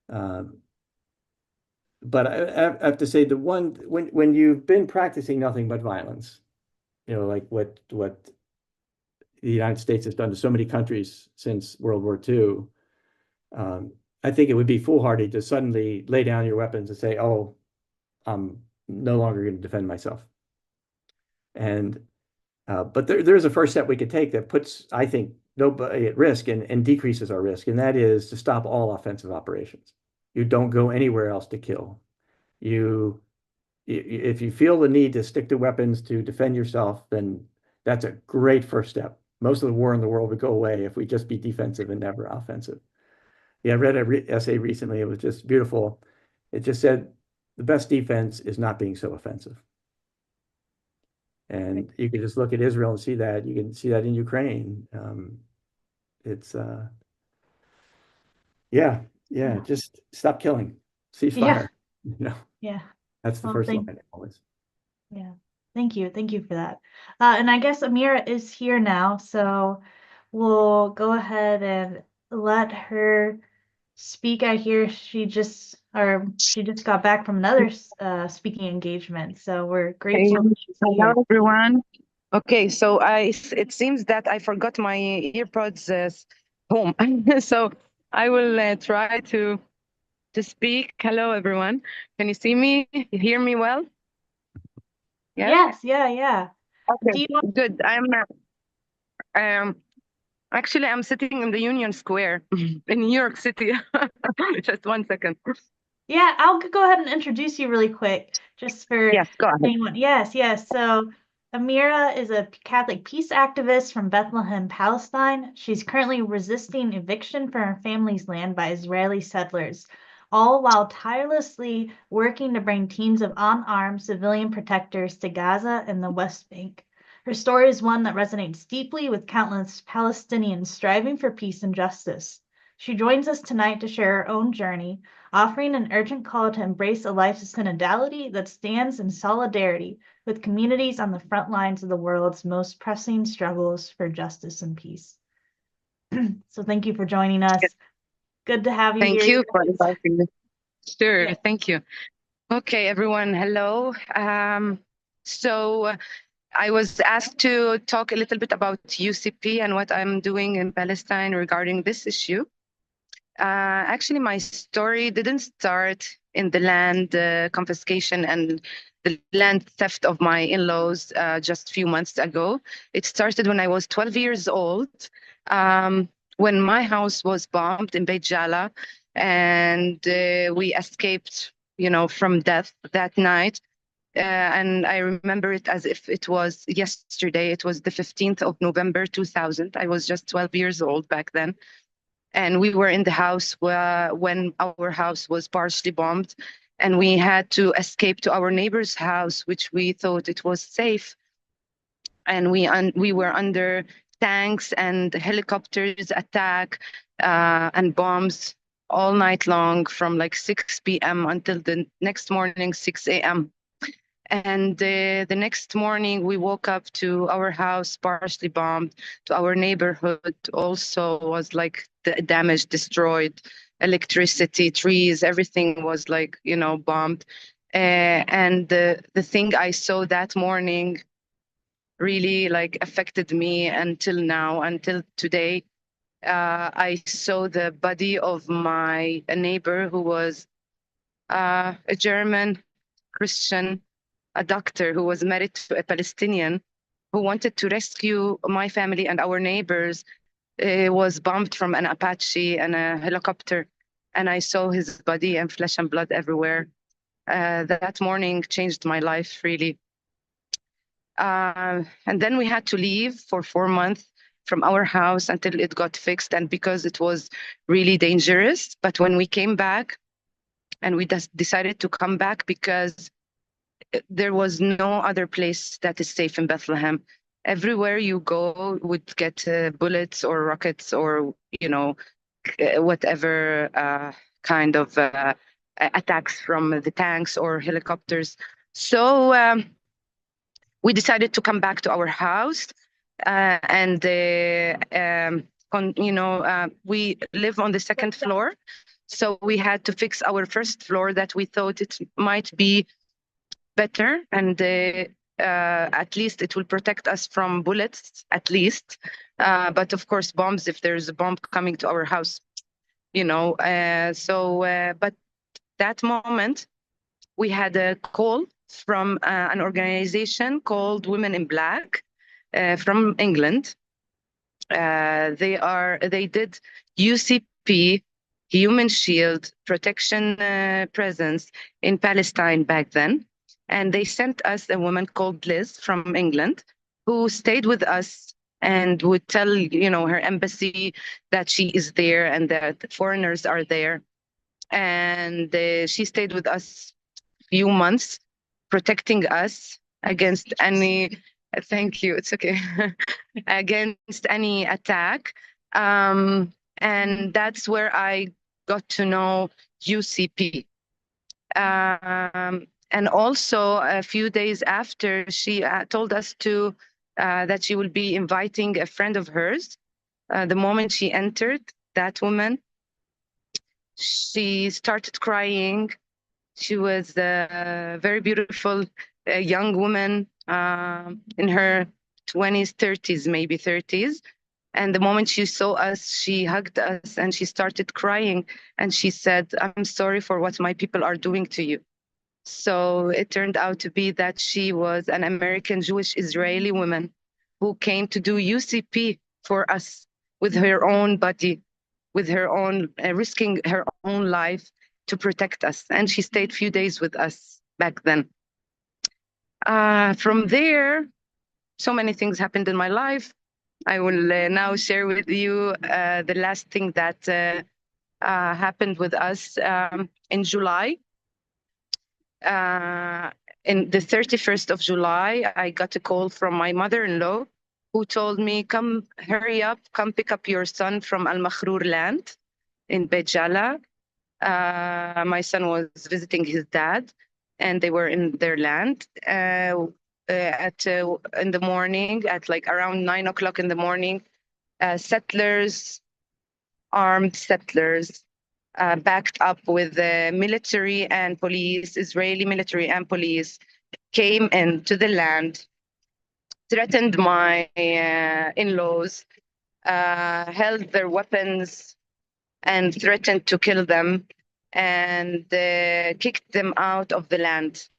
C: But I have to say, when you've been practicing nothing but violence, like what the United States has done to so many countries since World War II, I think it would be foolhardy to suddenly lay down your weapons and say, "Oh, I'm no longer going to defend myself." And but there's a first step we could take that puts, I think, nobody at risk and decreases our risk, and that is to stop all offensive operations. You don't go anywhere else to kill. If you feel the need to stick to weapons to defend yourself, then that's a great first step. Most of the war in the world would go away if we just be defensive and never offensive. Yeah, I read an essay recently. It was just beautiful. It just said the best defense is not being so offensive. And you can just look at Israel and see that. You can see that in Ukraine. Yeah. Just stop killing, ceasefire.
B: Yeah.
C: That's the first line always.
B: Yeah. Thank you for that. And I guess Amira is here now, so we'll go ahead and let her speak. I hear she just got back from another speaking engagement, so we're grateful.
D: Hello, everyone. Okay, so it seems that I forgot my earpods home, so I will try to speak. Hello, everyone. Can you see me? You hear me well?
B: Yes. Yeah.
D: Okay, good. Actually, I'm sitting in the Union Square in New York City. Just 1 second.
B: Yeah, I'll go ahead and introduce you really quick, just for
D: go ahead.
B: anyone. Yes. So Amira is a Catholic peace activist from Bethlehem, Palestine. She's currently resisting eviction from her family's land by Israeli settlers, all while tirelessly working to bring teams of unarmed civilian protectors to Gaza and the West Bank. Her story is one that resonates deeply with countless Palestinians striving for peace and justice. She joins us tonight to share her own journey, offering an urgent call to embrace a life of synodality that stands in solidarity with communities on the front lines of the world's most pressing struggles for justice and peace. So thank you for joining us. Good to have you here.
D: Thank you for inviting me. Sure,
B: Yeah.
D: Thank you. Okay, everyone, hello. So I was asked to talk a little bit about UCP and what I'm doing in Palestine regarding this issue. Actually, my story didn't start in the land confiscation and the land theft of my in-laws just a few months ago. It started when I was 12 years old, when my house was bombed in Beit Jala, and we escaped, from death that night. And I remember it as if it was yesterday. It was the 15th of November, 2000. I was just 12 years old back then. And we were in the house when our house was partially bombed, and we had to escape to our neighbor's house, which we thought it was safe. And we were under tanks and helicopters attack and bombs all night long from like 6 p.m. until the next morning, 6 a.m. And the next morning, we woke up to our house partially bombed, to our neighborhood also was like damaged, destroyed, electricity, trees, everything was like, bombed. And the thing I saw that morning really like affected me until now, until today. I saw the body of my neighbor who was a German Christian, a doctor who was married to a Palestinian who wanted to rescue my family and our neighbors, was bombed from an Apache and a helicopter. And I saw his body and flesh and blood everywhere. That morning changed my life, really. And then we had to leave for 4 months from our house until it got fixed, and because it was really dangerous. But when we came back, and we decided to come back because there was no other place that is safe in Bethlehem. Everywhere you go would get bullets or rockets or, whatever kind of attacks from the tanks or helicopters. So we decided to come back to our house, and we live on the second floor. So we had to fix our first floor that we thought it might be better, and at least it will protect us from bullets, at least. But of course, bombs, if there's a bomb coming to our house, but that moment, we had a call from an organization called Women in Black from England. They did UCP, Human Shield Protection presence in Palestine back then. And they sent us a woman called Liz from England who stayed with us and would tell, her embassy that she is there and that foreigners are there. And she stayed with us a few months, protecting us against any, thank you, it's okay, against any attack. And that's where I got to know UCP. And also a few days after, she told us that she will be inviting a friend of hers. The moment she entered, that woman, she started crying. She was a very beautiful young woman in her 20s, 30s, maybe 30s. And the moment she saw us, she hugged us and she started crying. And she said, "I'm sorry for what my people are doing to you." So it turned out to be that she was an American Jewish Israeli woman who came to do UCP for us with her own body, with her own, risking her own life to protect us. And she stayed a few days with us back then. From there, so many things happened in my life. I will now share with you the last thing that happened with us in July. In the 31st of July, I got a call from my mother-in-law who told me, "Come, hurry up, come pick up your son from Al-Makhrur land in Beit Jala." My son was visiting his dad, and they were in their land in the morning, at like around 9 o'clock in the morning. Armed settlers, backed up with the military and police, Israeli military and police, came into the land, threatened my in-laws, held their weapons and threatened to kill them, and kicked them out of the land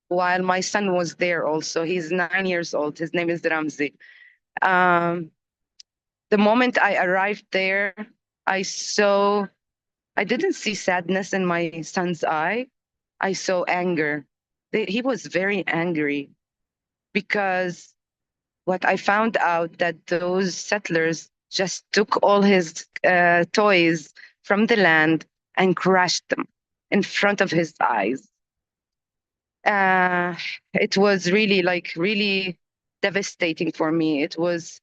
D: while my son was there also. He's 9 years old. His name is Ramzi. The moment I arrived there, I didn't see sadness in my son's eye. I saw anger. He was very angry because what I found out that those settlers just took all his toys from the land and crashed them in front of his eyes. It was really devastating for me. It was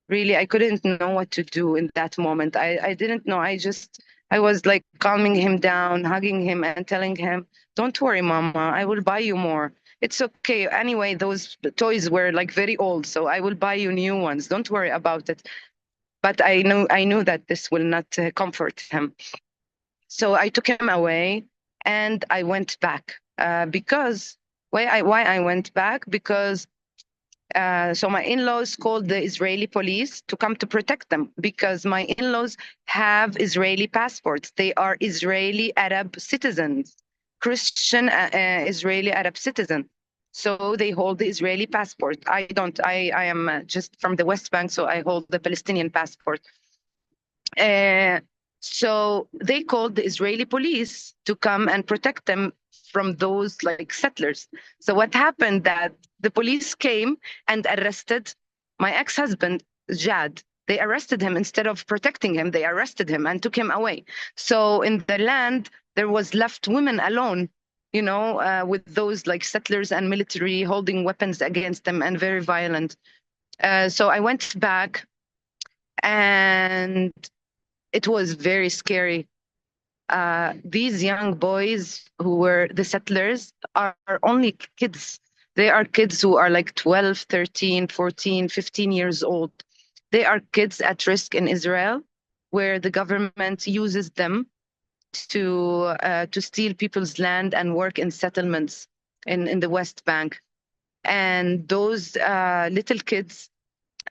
D: really, I couldn't know what to do in that moment. I didn't know. I was like calming him down, hugging him and telling him, "Don't worry, Mama, I will buy you more. It's okay. Anyway, those toys were like very old, so I will buy you new ones. Don't worry about it." But I knew that this will not comfort him. So I took him away and I went back because why I went back because so my in-laws called the Israeli police to come to protect them because my in-laws have Israeli passports. They are Israeli Arab citizens, Christian Israeli Arab citizen. So they hold the Israeli passport. I don't. I am just from the West Bank, so I hold the Palestinian passport. So they called the Israeli police to come and protect them from those like settlers. So what happened that the police came and arrested my ex-husband, Jad. They arrested him instead of protecting him. They arrested him and took him away. So in the land, there was left women alone, with those like settlers and military holding weapons against them and very violent. So I went back, and it was very scary. These young boys who were the settlers are only kids. They are kids who are like 12, 13, 14, 15 years old. They are kids at risk in Israel, where the government uses them to steal people's land and work in settlements in the West Bank. And those little kids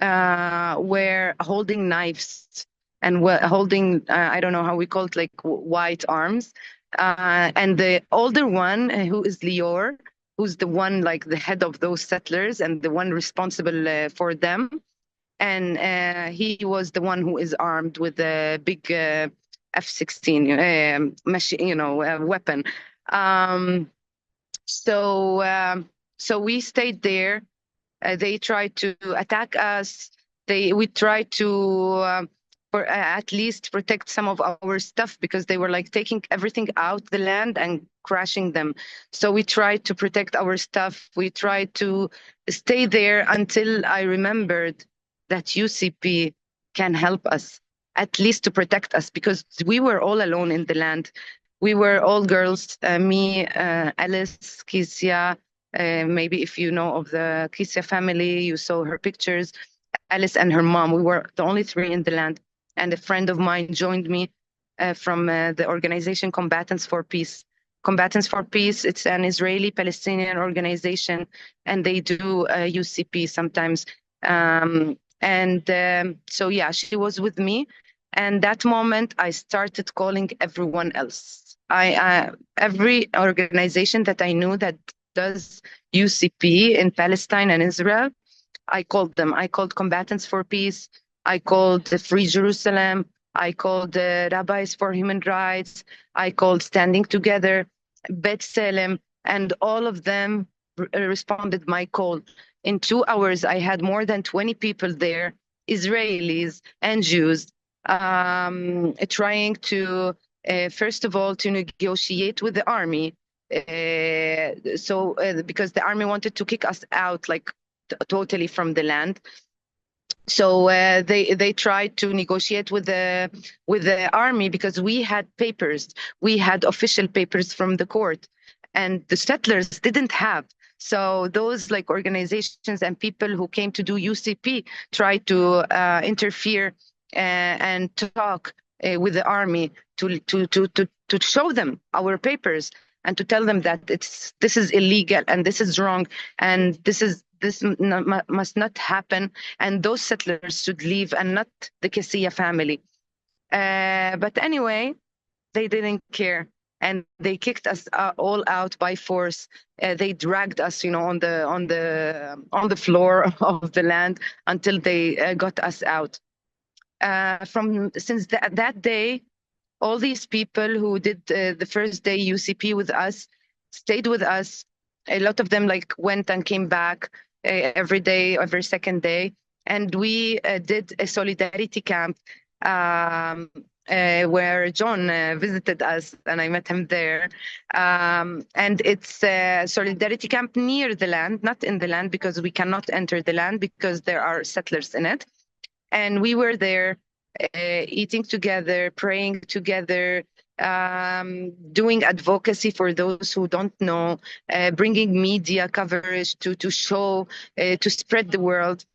D: were holding knives and holding, I don't know how we call it, like white arms. And the older one, who is Lior, who's the one like the head of those settlers and the one responsible for them. And he was the one who is armed with a big F-16 machine, weapon. So we stayed there. They tried to attack us. We tried to at least protect some of our stuff, because they were like taking everything out the land and crashing them. So we tried to protect our stuff. We tried to stay there until I remembered that UCP can help us, at least to protect us, because we were all alone in the land. We were all girls, me, Alice, Kisia. Maybe if you know of the Kisia family, you saw her pictures. Alice and her mom, we were the only three in the land. And a friend of mine joined me from the organization Combatants for Peace. Combatants for Peace, it's an Israeli-Palestinian organization, and they do UCP sometimes. So yeah, she was with me. And that moment, I started calling everyone else. Every organization that I knew that does UCP in Palestine and Israel, I called them. I called Combatants for Peace. I called the Free Jerusalem. I called the Rabbis for Human Rights. I called Standing Together, Bet Salem, and all of them responded my call. In 2 hours, I had more than 20 people there, Israelis and Jews, trying to, first of all, to negotiate with the army. Because the army wanted to kick us out, like totally from the land. So they tried to negotiate with the army, because we had papers, we had official papers from the court, and the settlers didn't have. So those like organizations and people who came to do UCP tried to interfere and talk with the army to show them our papers and to tell them that this is illegal and this is wrong and this must not happen, and those settlers should leave and not the Kessiya family. But anyway, they didn't care, and they kicked us all out by force. They dragged us, on the floor of the land until they got us out. Since that day, all these people who did the first day UCP with us stayed with us. A lot of them like went and came back every day, every second day. And we did a solidarity camp where John visited us, and I met him there. And it's a solidarity camp near the land, not in the land, because we cannot enter the land because there are settlers in it. And we were there eating together, praying together, doing advocacy for those who don't know, bringing media coverage to show, to spread the word.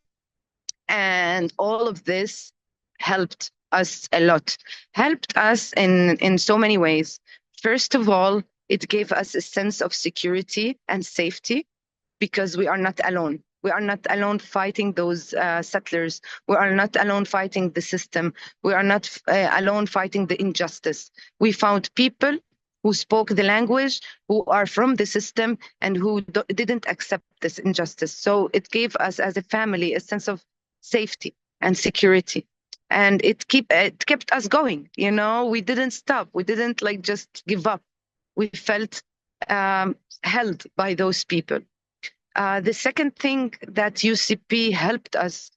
D: And all of this helped us a lot, helped us in so many ways. First of all, it gave us a sense of security and safety, because we are not alone. We are not alone fighting those settlers. We are not alone fighting the system. We are not alone fighting the injustice. We found people who spoke the language, who are from the system, and who didn't accept this injustice. So it gave us as a family a sense of safety and security. And it kept us going. You know, we didn't stop. We didn't like just give up. We felt held by those people. The second thing that UCP helped us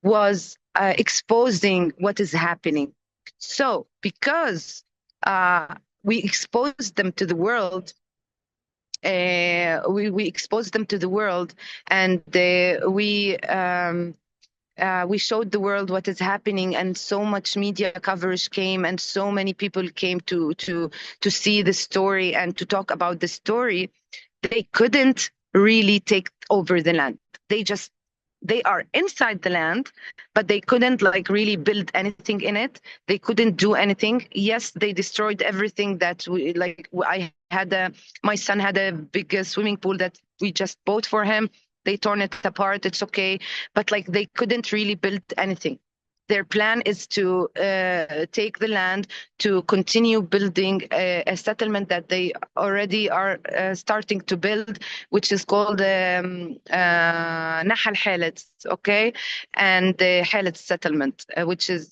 D: was exposing what is happening. So because we exposed them to the world, we exposed them to the world, and we showed the world what is happening, and so much media coverage came, and so many people came to see the story and to talk about the story. They couldn't really take over the land. They are inside the land, but they couldn't like really build anything in it. They couldn't do anything. Yes, they destroyed everything that we like. My son had a big swimming pool that we just bought for him. They torn it apart. It's okay, but like they couldn't really build anything. Their plan is to take the land to continue building a settlement that they already are starting to build, which is called Nahal Halets, okay? And the Halets settlement, which is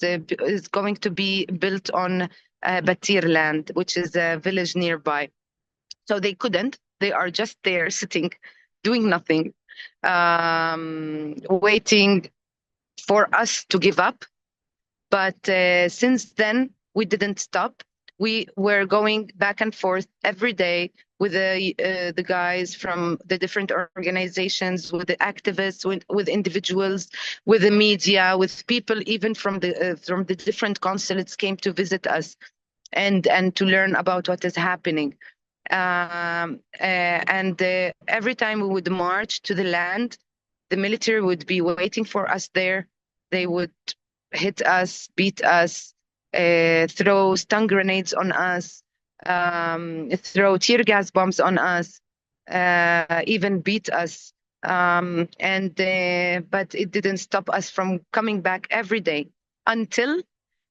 D: going to be built on Batir land, which is a village nearby. So they couldn't. They are just there sitting, doing nothing, waiting for us to give up. But since then, we didn't stop. We were going back and forth every day with the guys from the different organizations, with the activists, with individuals, with the media, with people even from the different consulates came to visit us and to learn about what is happening. And every time we would march to the land, the military would be waiting for us there. They would hit us, beat us, throw stun grenades on us, throw tear gas bombs on us, even beat us. But it didn't stop us from coming back every day until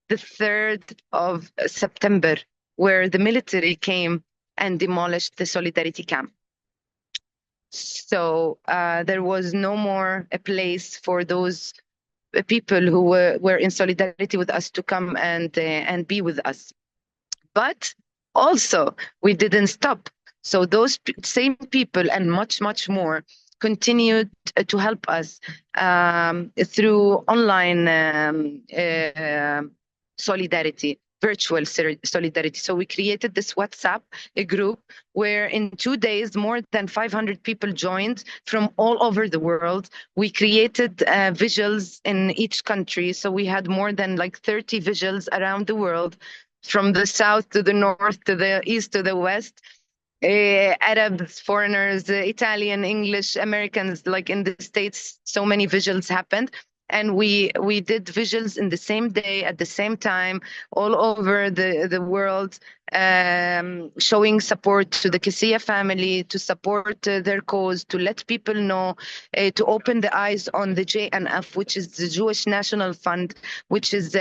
D: the 3rd of September, where the military came and demolished the Solidarity camp. So there was no more a place for those people who were in solidarity with us to come and be with us. But also, we didn't stop. So those same people and much, much more continued to help us through online solidarity, virtual solidarity. So we created this WhatsApp, a group where in 2 days, more than 500 people joined from all over the world. We created visuals in each country. So we had more than like 30 visuals around the world, from the south to the north, to the east, to the west. Arabs, foreigners, Italian, English, Americans, like in the States, so many visuals happened. And we did visuals in the same day, at the same time, all over the world, showing support to the Qasiyya family, to support their cause, to let people know, to open the eyes on the JNF, which is the Jewish National Fund, which is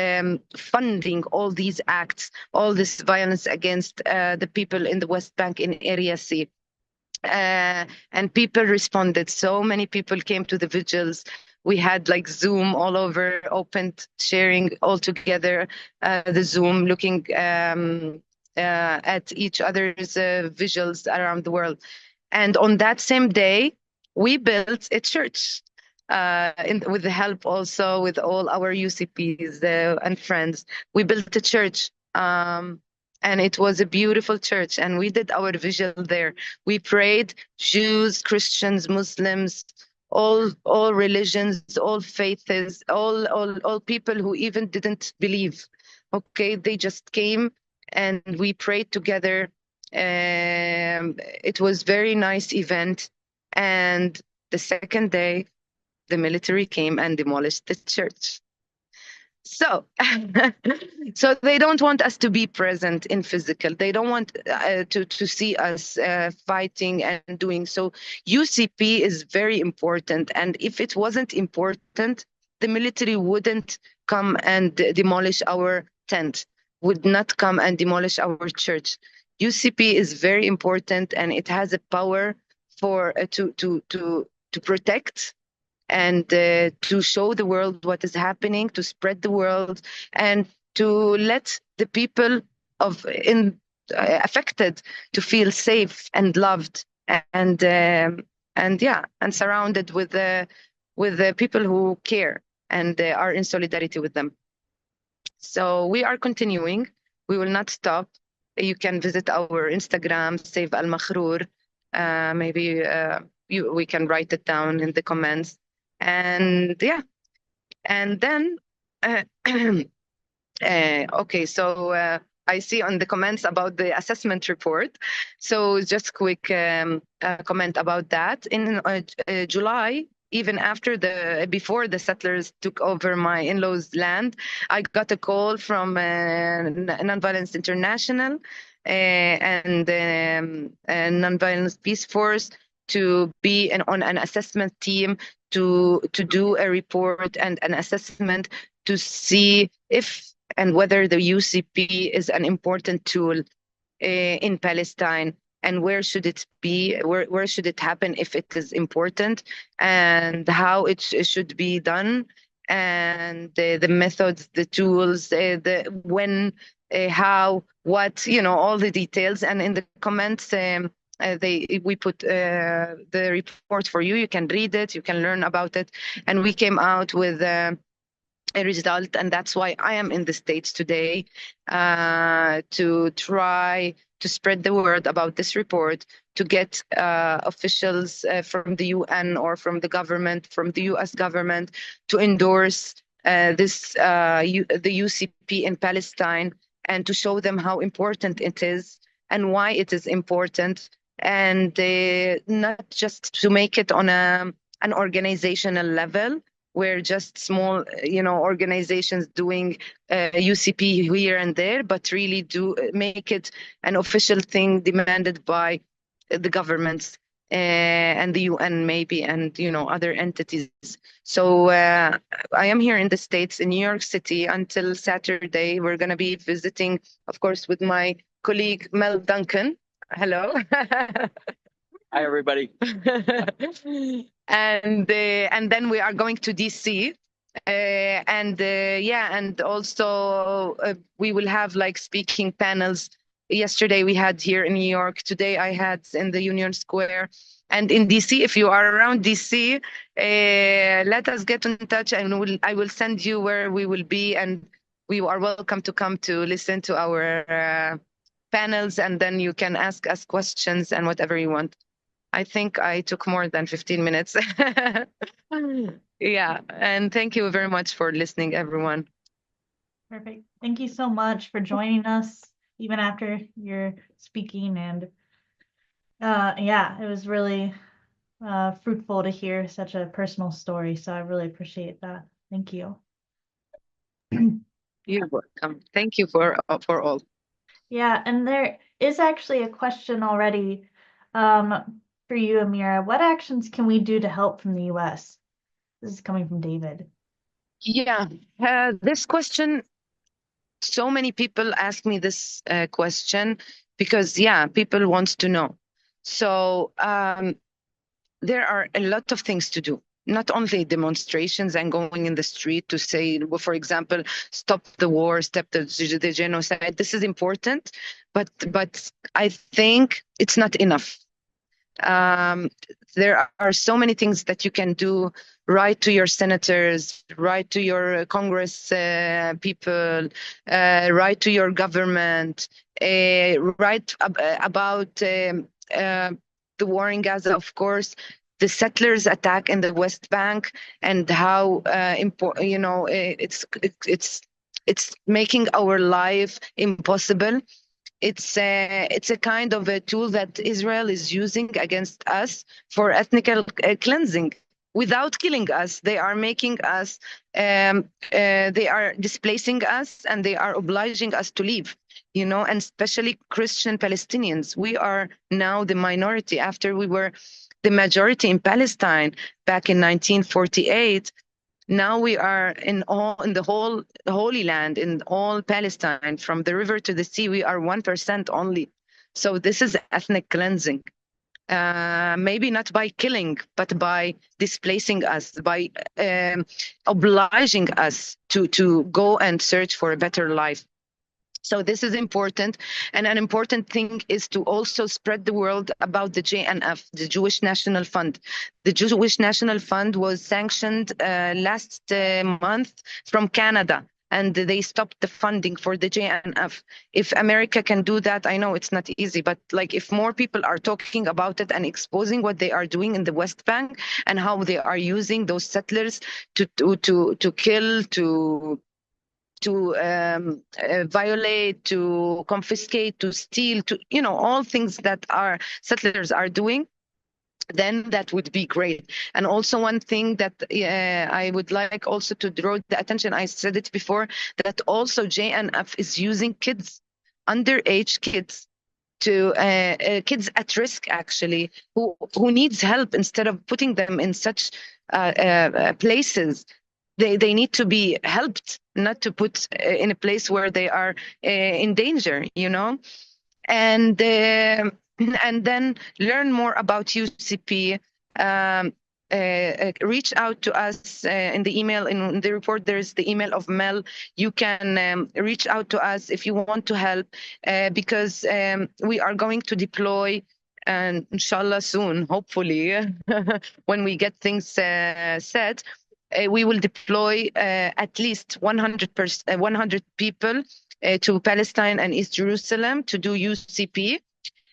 D: funding all these acts, all this violence against the people in the West Bank in Area C. And people responded. So many people came to the vigils. We had like Zoom all over, opened, sharing all together, the Zoom, looking at each other's visuals around the world. And on that same day, we built a church with the help also with all our UCPs and friends. We built a church. And it was a beautiful church, and we did our vigil there. We prayed, Jews, Christians, Muslims, all religions, all faiths, all people who even didn't believe. Okay, they just came and we prayed together. It was very nice event. And the second day, the military came and demolished the church. So, so they don't want us to be present in physical. They don't want to see us fighting and doing so. UCP is very important. And if it wasn't important, the military wouldn't come and demolish our tent, would not come and demolish our church. UCP is very important, and it has a power for to protect and to show the world what is happening, to spread the world, and to let the people affected to feel safe and loved, and surrounded with the people who care and are in solidarity with them. So we are continuing. We will not stop. You can visit our Instagram, Save Al Makhrour. Maybe we can write it down in the comments. And yeah, and then okay, so I see on the comments about the assessment report. So just quick comment about that. In July, even before the settlers took over my in-laws' land, I got a call from Nonviolence International and Nonviolence Peace Force to be on an assessment team to do a report and an assessment to see if and whether the UCP is an important tool in Palestine, and where should it be, where should it happen if it is important, and how it should be done, and the methods, the tools, the when, how, what, all the details. And in the comments, we put the report for you. You can read it, you can learn about it, and we came out with a result, and that's why I am in the States today, to try to spread the word about this report, to get officials from the UN or from the government, from the US government, to endorse the UCP in Palestine, and to show them how important it is and why it is important, and not just to make it on an organizational level, where just small, organizations doing UCP here and there, but really do make it an official thing demanded by the governments and the UN maybe, and other entities. So I am here in the States, in New York City, until Saturday. We're going to be visiting, of course, with my colleague Mel Duncan. Hello.
E: Hi, everybody.
D: And then we are going to DC, and also we will have speaking panels. Yesterday we had here in New York. Today I had in the Union Square, and in DC. If you are around DC, let us get in touch, and I will send you where we will be, and we are welcome to come to listen to our panels, and then you can ask us questions and whatever you want. I think I took more than 15 minutes. Yeah, and thank you very much for listening, everyone.
B: Perfect. Thank you so much for joining us, even after your speaking. And it was really fruitful to hear such a personal story. So I really appreciate that. Thank you.
D: You're welcome. Thank you for all.
B: Yeah, and there is actually a question already for you, Amira. What actions can we do to help from the US? This is coming from David.
D: Yeah, this question, so many people ask me this question because, people want to know. So there are a lot of things to do. Not only demonstrations and going in the street to say, well, for example, stop the war, stop the genocide. This is important, but I think it's not enough. There are so many things that you can do. Write to your senators, write to your Congress people, write to your government, write about the war in Gaza, of course, the settlers' attack in the West Bank, and how it's making our life impossible. It's a kind of a tool that Israel is using against us for ethnic cleansing. Without killing us, they are making us, they are displacing us, and they are obliging us to leave, and especially Christian Palestinians. We are now the minority after we were the majority in Palestine back in 1948. Now we are in the whole Holy Land, in all Palestine, from the river to the sea. We are 1% only. So this is ethnic cleansing. Maybe not by killing, but by displacing us, by obliging us to go and search for a better life. So this is important. And an important thing is to also spread the word about the JNF, the Jewish National Fund. The Jewish National Fund was sanctioned last month from Canada, and they stopped the funding for the JNF. If America can do that, I know it's not easy, but like if more people are talking about it and exposing what they are doing in the West Bank and how they are using those settlers to kill, to violate, to confiscate, to steal, to, you know, all things that our settlers are doing, then that would be great. And also one thing that I would like also to draw the attention, I said it before, that also JNF is using kids, underage kids, to kids at risk, actually, who needs help, instead of putting them in such places. They need to be helped, not to put in a place where they are in danger, you know. And then learn more about UCP. Reach out to us in the email. In the report, there's the email of Mel. You can reach out to us if you want to help, because we are going to deploy, and inshallah soon, hopefully, when we get things set, we will deploy at least 100 people to Palestine and East Jerusalem to do UCP.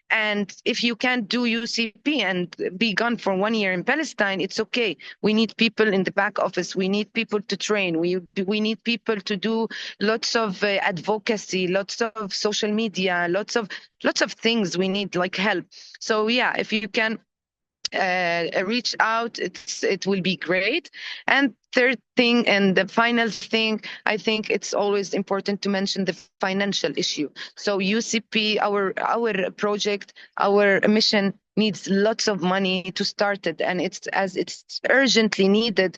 D: And if you can't do UCP and be gone for 1 year in Palestine, it's okay. We need people in the back office. We need people to train. We need people to do lots of advocacy, lots of social media, lots of things. We need like help. So yeah, if you can reach out, it will be great. And third thing, and the final thing, I think it's always important to mention the financial issue. So UCP, our project, our mission needs lots of money to start it, and it's urgently needed.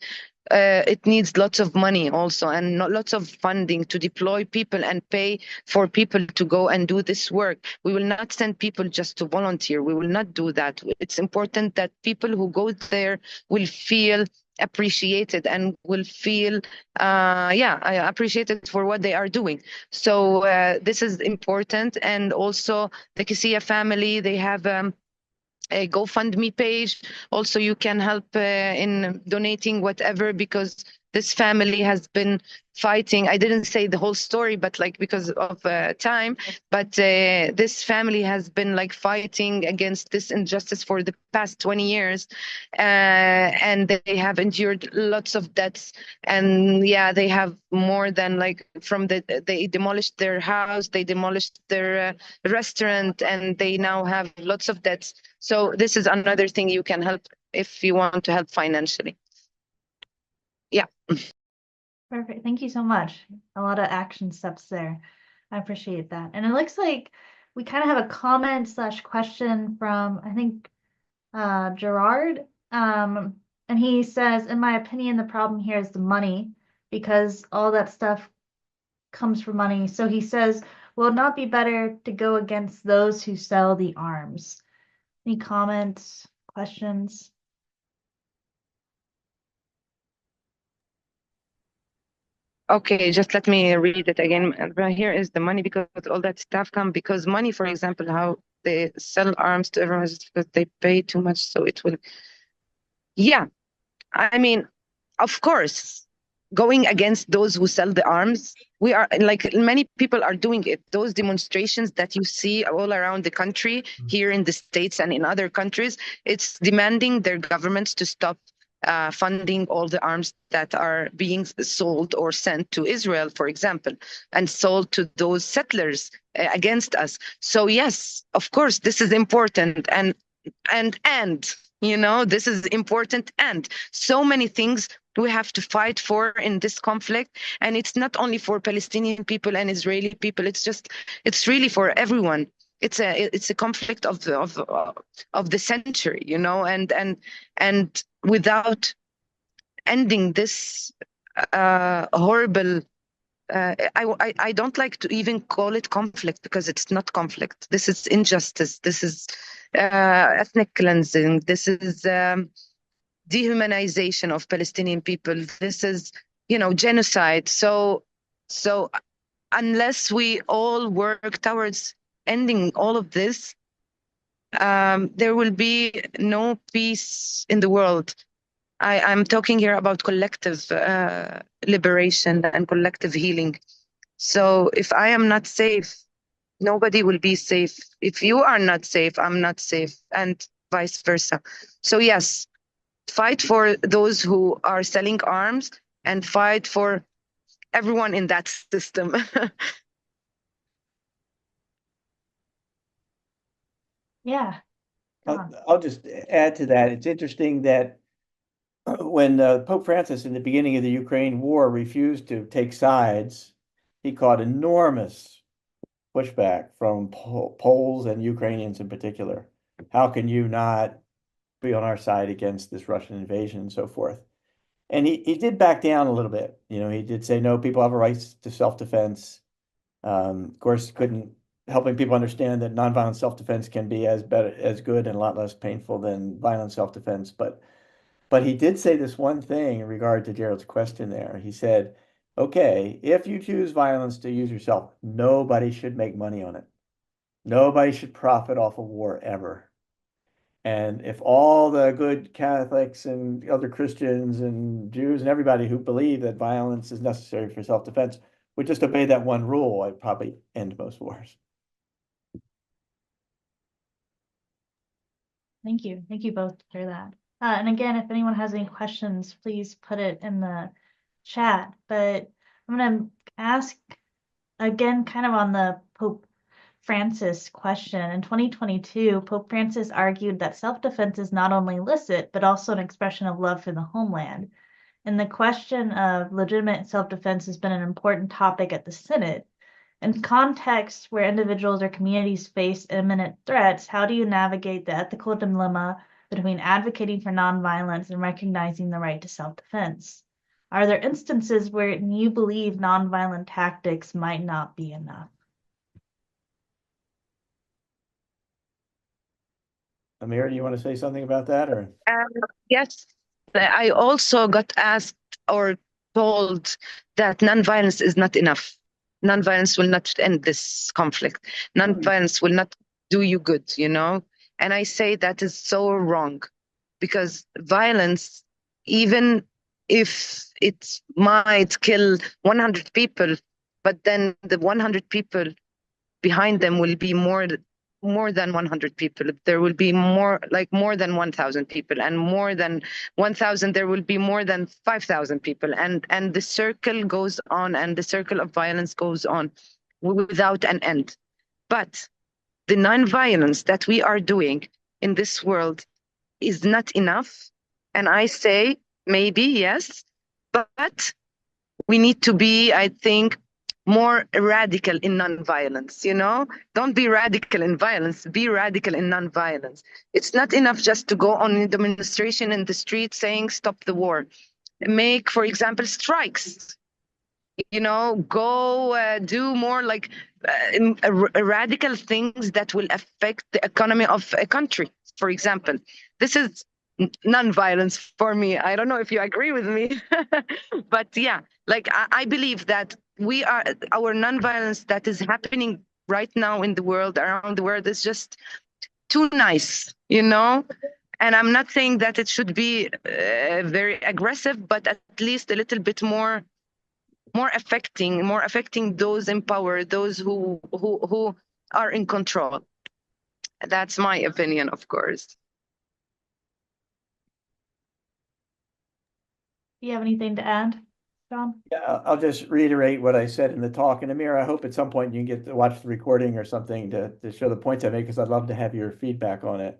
D: It needs lots of money also, and lots of funding to deploy people and pay for people to go and do this work. We will not send people just to volunteer. We will not do that. It's important that people who go there will feel appreciated and will feel appreciated for what they are doing. So this is important. And also the Kisiya family, they have a GoFundMe page. Also, you can help in donating whatever, because this family has been fighting. I didn't say the whole story, but like because of time, but this family has been like fighting against this injustice for the past 20 years. And they have endured lots of deaths. And yeah, they have more than like they demolished their house, they demolished their restaurant, and they now have lots of debts. So this is another thing you can help if you want to help financially. Yeah.
B: Perfect. Thank you so much. A lot of action steps there. I appreciate that. And it looks like we kind of have a comment / question from, I think, Gerard. And he says, in my opinion, the problem here is the money, because all that stuff comes from money. So he says, will it not be better to go against those who sell the arms? Any comments, questions?
D: Okay, just let me read it again. Right here is the money, because all that stuff come because money, for example, how they sell arms to everyone is because they pay too much. So it will, yeah. I mean, of course, going against those who sell the arms, we are like many people are doing it. Those demonstrations that you see all around the country, here in the States and in other countries, it's demanding their governments to stop funding all the arms that are being sold or sent to Israel, for example, and sold to those settlers against us. So yes, of course, this is important, and you know, this is important, and so many things we have to fight for in this conflict. And it's not only for Palestinian people and Israeli people. It's really for everyone. It's a conflict of the century, you know, and without ending this horrible I don't like to even call it conflict, because it's not conflict. This is injustice. This is ethnic cleansing. This is dehumanization of Palestinian people. This is, genocide. So unless we all work towards ending all of this, there will be no peace in the world. I'm talking here about collective liberation and collective healing. So if I am not safe, nobody will be safe. If you are not safe, I'm not safe, and vice versa. So yes, fight for those who are selling arms, and fight for everyone in that system.
B: Yeah.
C: I'll just add to that. It's interesting that when Pope Francis in the beginning of the Ukraine war refused to take sides, he caught enormous pushback from Poles and Ukrainians in particular. How can you not be on our side against this Russian invasion and so forth? And he did back down a little bit. He did say, no, people have a right to self-defense. Of course, couldn't helping people understand that nonviolent self-defense can be as good and a lot less painful than violent self-defense. But he did say this one thing in regard to Gerald's question there. He said, okay, if you choose violence to use yourself, nobody should make money on it. Nobody should profit off of war ever. And if all the good Catholics and other Christians and Jews and everybody who believe that violence is necessary for self-defense would just obey that one rule, I'd probably end most wars.
B: Thank you. Thank you both for that. And again, if anyone has any questions, please put it in the chat. But I'm going to ask again, kind of on the Pope Francis question. In 2022, Pope Francis argued that self-defense is not only licit, but also an expression of love for the homeland. And the question of legitimate self-defense has been an important topic at the Synod. In contexts where individuals or communities face imminent threats, how do you navigate the ethical dilemma between advocating for nonviolence and recognizing the right to self-defense? Are there instances where you believe nonviolent tactics might not be enough?
C: Amira, do you want to say something about that, or?
D: Yes, I also got asked or told that nonviolence is not enough. Nonviolence will not end this conflict. Nonviolence will not do you good, And I say that is so wrong, because violence, even if it might kill 100 people, but then the 100 people behind them will be more than 100 people. There will be more than 1,000 people, and more than 1,000 there will be more than 5,000 people, and the circle goes on, and the circle of violence goes on without an end. But the non-violence that we are doing in this world is not enough, and I say maybe yes, but we need to be, I think, more radical in nonviolence. Don't be radical in violence, be radical in nonviolence. It's not enough just to go on a demonstration in the street saying stop the war. Make, for example, strikes. Go do more radical things that will affect the economy of a country, for example. This is non-violence for me. I don't know if you agree with me, but yeah, I believe that our non-violence that is happening right now in the world, around the world, is just too nice, And I'm not saying that it should be very aggressive, but at least a little bit more affecting those in power, those who are in control. That's my opinion, of course.
B: Do you have anything to add, John?
C: Yeah, I'll just reiterate what I said in the talk. And Amira, I hope at some point you can get to watch the recording or something to show the points I make, because I'd love to have your feedback on it.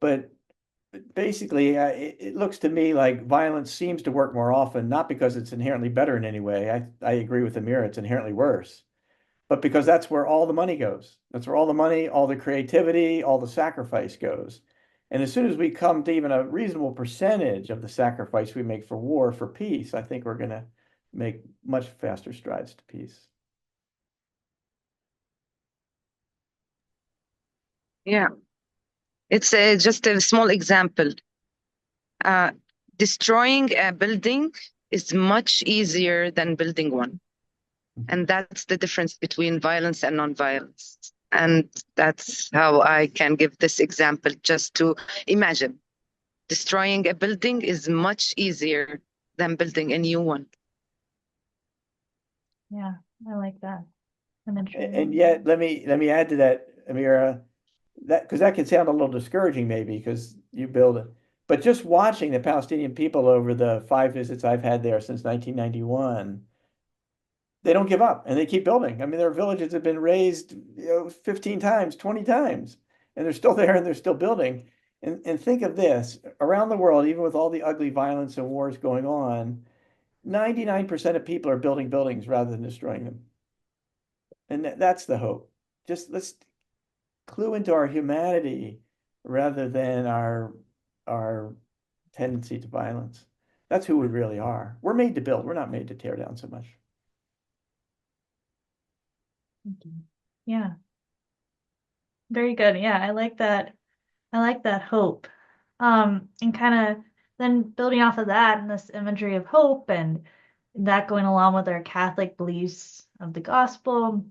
C: But basically, it looks to me like violence seems to work more often, not because it's inherently better in any way. I agree with Amira, it's inherently worse, but because that's where all the money goes. That's where all the money, all the creativity, all the sacrifice goes. And as soon as we come to even a reasonable percentage of the sacrifice we make for war, for peace, I think we're going to make much faster strides to peace.
D: Yeah, it's just a small example. Destroying a building is much easier than building one. And that's the difference between violence and nonviolence. And that's how I can give this example, just to imagine. Destroying a building is much easier than building a new one.
B: Yeah, I like that.
C: And yet, let me add to that, Amira, that because that can sound a little discouraging maybe because you build it. But just watching the Palestinian people over the 5 visits I've had there since 1991, they don't give up and they keep building. I mean, their villages have been raised, 15 times, 20 times, and they're still there and they're still building. And think of this, around the world, even with all the ugly violence and wars going on, 99% of people are building buildings rather than destroying them. And that's the hope. Just let's clue into our humanity rather than our tendency to violence. That's who we really are. We're made to build. We're not made to tear down so much.
B: Yeah. Very good. Yeah, I like that. I like that hope. And kind of then building off of that and this imagery of hope and that going along with our Catholic beliefs of the gospel.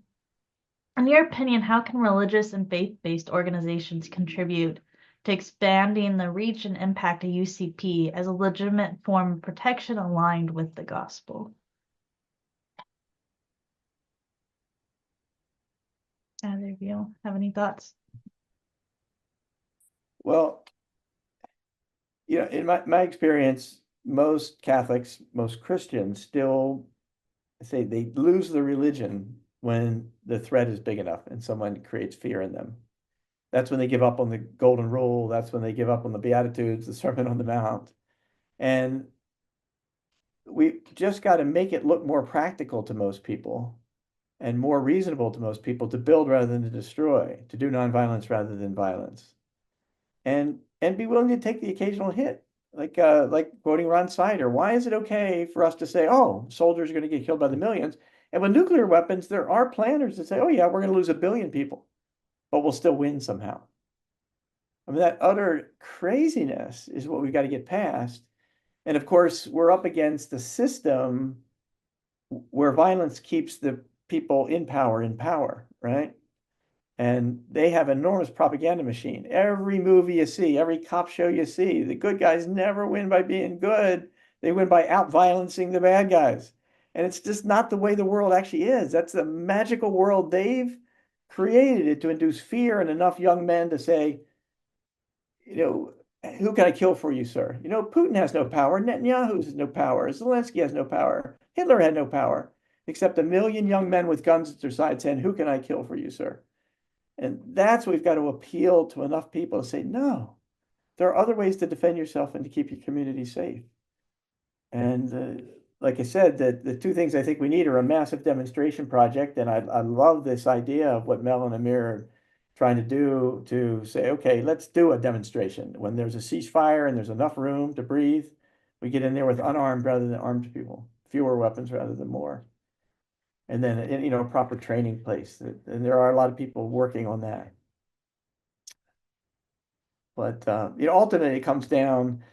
B: In your opinion, how can religious and faith-based organizations contribute to expanding the reach and impact of UCP as a legitimate form of protection aligned with the gospel? Either of you have any thoughts?
C: Well, in my experience, most Catholics, most Christians still say they lose the religion when the threat is big enough and someone creates fear in them. That's when they give up on the golden rule. That's when they give up on the Beatitudes, the Sermon on the Mount. And we just got to make it look more practical to most people and more reasonable to most people to build rather than to destroy, to do nonviolence rather than violence. And be willing to take the occasional hit. Like quoting Ron Sider, why is it okay for us to say, oh, soldiers are going to get killed by the millions? And with nuclear weapons, there are planners that say, oh yeah, we're going to lose 1 billion people, but we'll still win somehow. I mean, that utter craziness is what we've got to get past. And of course, we're up against the system where violence keeps the people in power, right? And they have an enormous propaganda machine. Every movie you see, every cop show you see, the good guys never win by being good. They win by out-violencing the bad guys. And it's just not the way the world actually is. That's the magical world they've created it to induce fear in enough young men to say, who can I kill for you, sir? Putin has no power. Netanyahu has no power. Zelensky has no power. Hitler had no power, except 1 million young men with guns at their side saying, who can I kill for you, sir? And that's what we've got to appeal to enough people to say, no, there are other ways to defend yourself and to keep your community safe. And like I said, the 2 things I think we need are a massive demonstration project. And I love this idea of what Mel and Amir are trying to do to say, okay, let's do a demonstration. When there's a ceasefire and there's enough room to breathe, we get in there with unarmed rather than armed people, fewer weapons rather than more. And then, a proper training place. And there are a lot of people working on that. But, ultimately it comes down,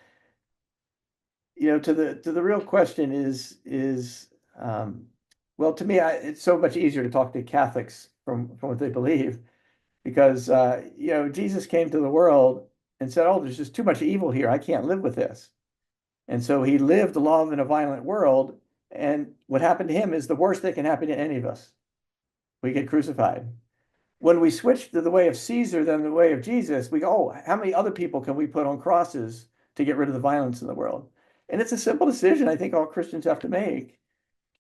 C: to the real question is, well, to me, it's so much easier to talk to Catholics from what they believe because, Jesus came to the world and said, oh, there's just too much evil here. I can't live with this. And so he lived the love in a violent world. And what happened to him is the worst that can happen to any of us. We get crucified. When we switch to the way of Caesar than the way of Jesus, we go, oh, how many other people can we put on crosses to get rid of the violence in the world? And it's a simple decision I think all Christians have to make.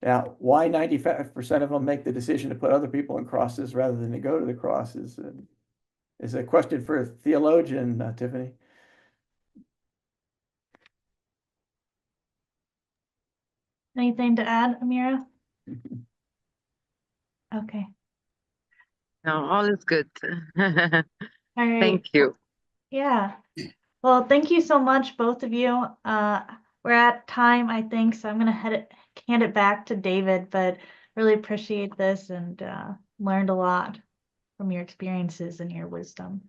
C: Now, why 95% of them make the decision to put other people on crosses rather than to go to the crosses is a question for a theologian, Tiffany.
B: Anything to add, Amira? Okay.
D: No, all is good.
B: All right.
D: Thank you.
B: Yeah. Well, thank you so much, both of you. we're at time, I think, so I'm gonna hand it back to David, but really appreciate this and learned a lot from your experiences and your wisdom.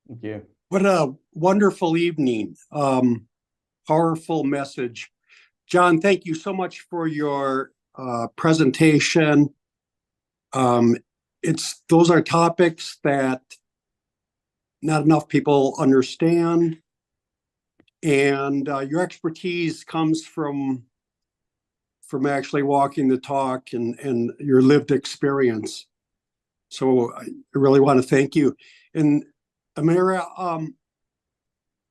C: Thank you.
A: What a wonderful evening. Powerful message. John, thank you so much for your presentation. Those are topics that not enough people understand, and your expertise comes from actually walking the talk and your lived experience. So I really want to thank you. And Amira,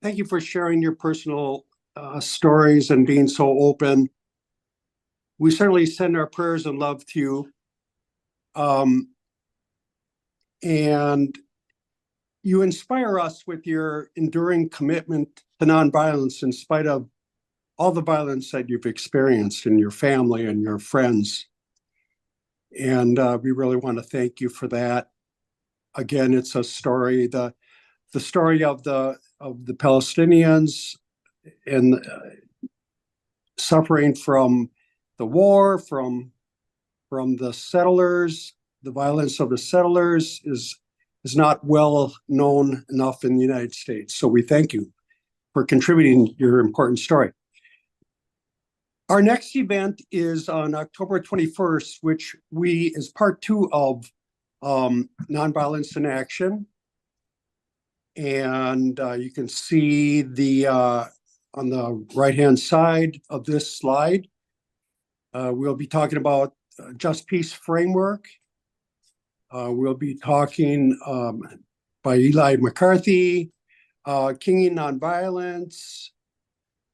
A: thank you for sharing your personal stories and being so open. We certainly send our prayers and love to you. And you inspire us with your enduring commitment to nonviolence in spite of all the violence that you've experienced in your family and your friends. And we really want to thank you for that. Again, it's a story, the story of the Palestinians and suffering from the war, from the settlers. The violence of the settlers is not well known enough in the United States. So we thank you for contributing your important story. Our next event is on October 21st, which is part 2 of Nonviolence in Action. And you can see on the right-hand side of this slide, we'll be talking about Just Peace Framework. We'll be talking by Eli McCarthy, Kinging Nonviolence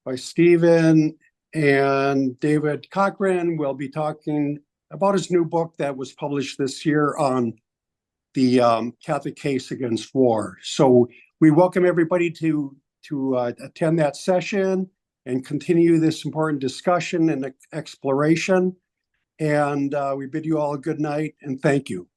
A: by Stephen, and David Cochran will be talking about his new book that was published this year on the Catholic case against war. So we welcome everybody to attend that session and continue this important discussion and exploration. And we bid you all a good night and thank you.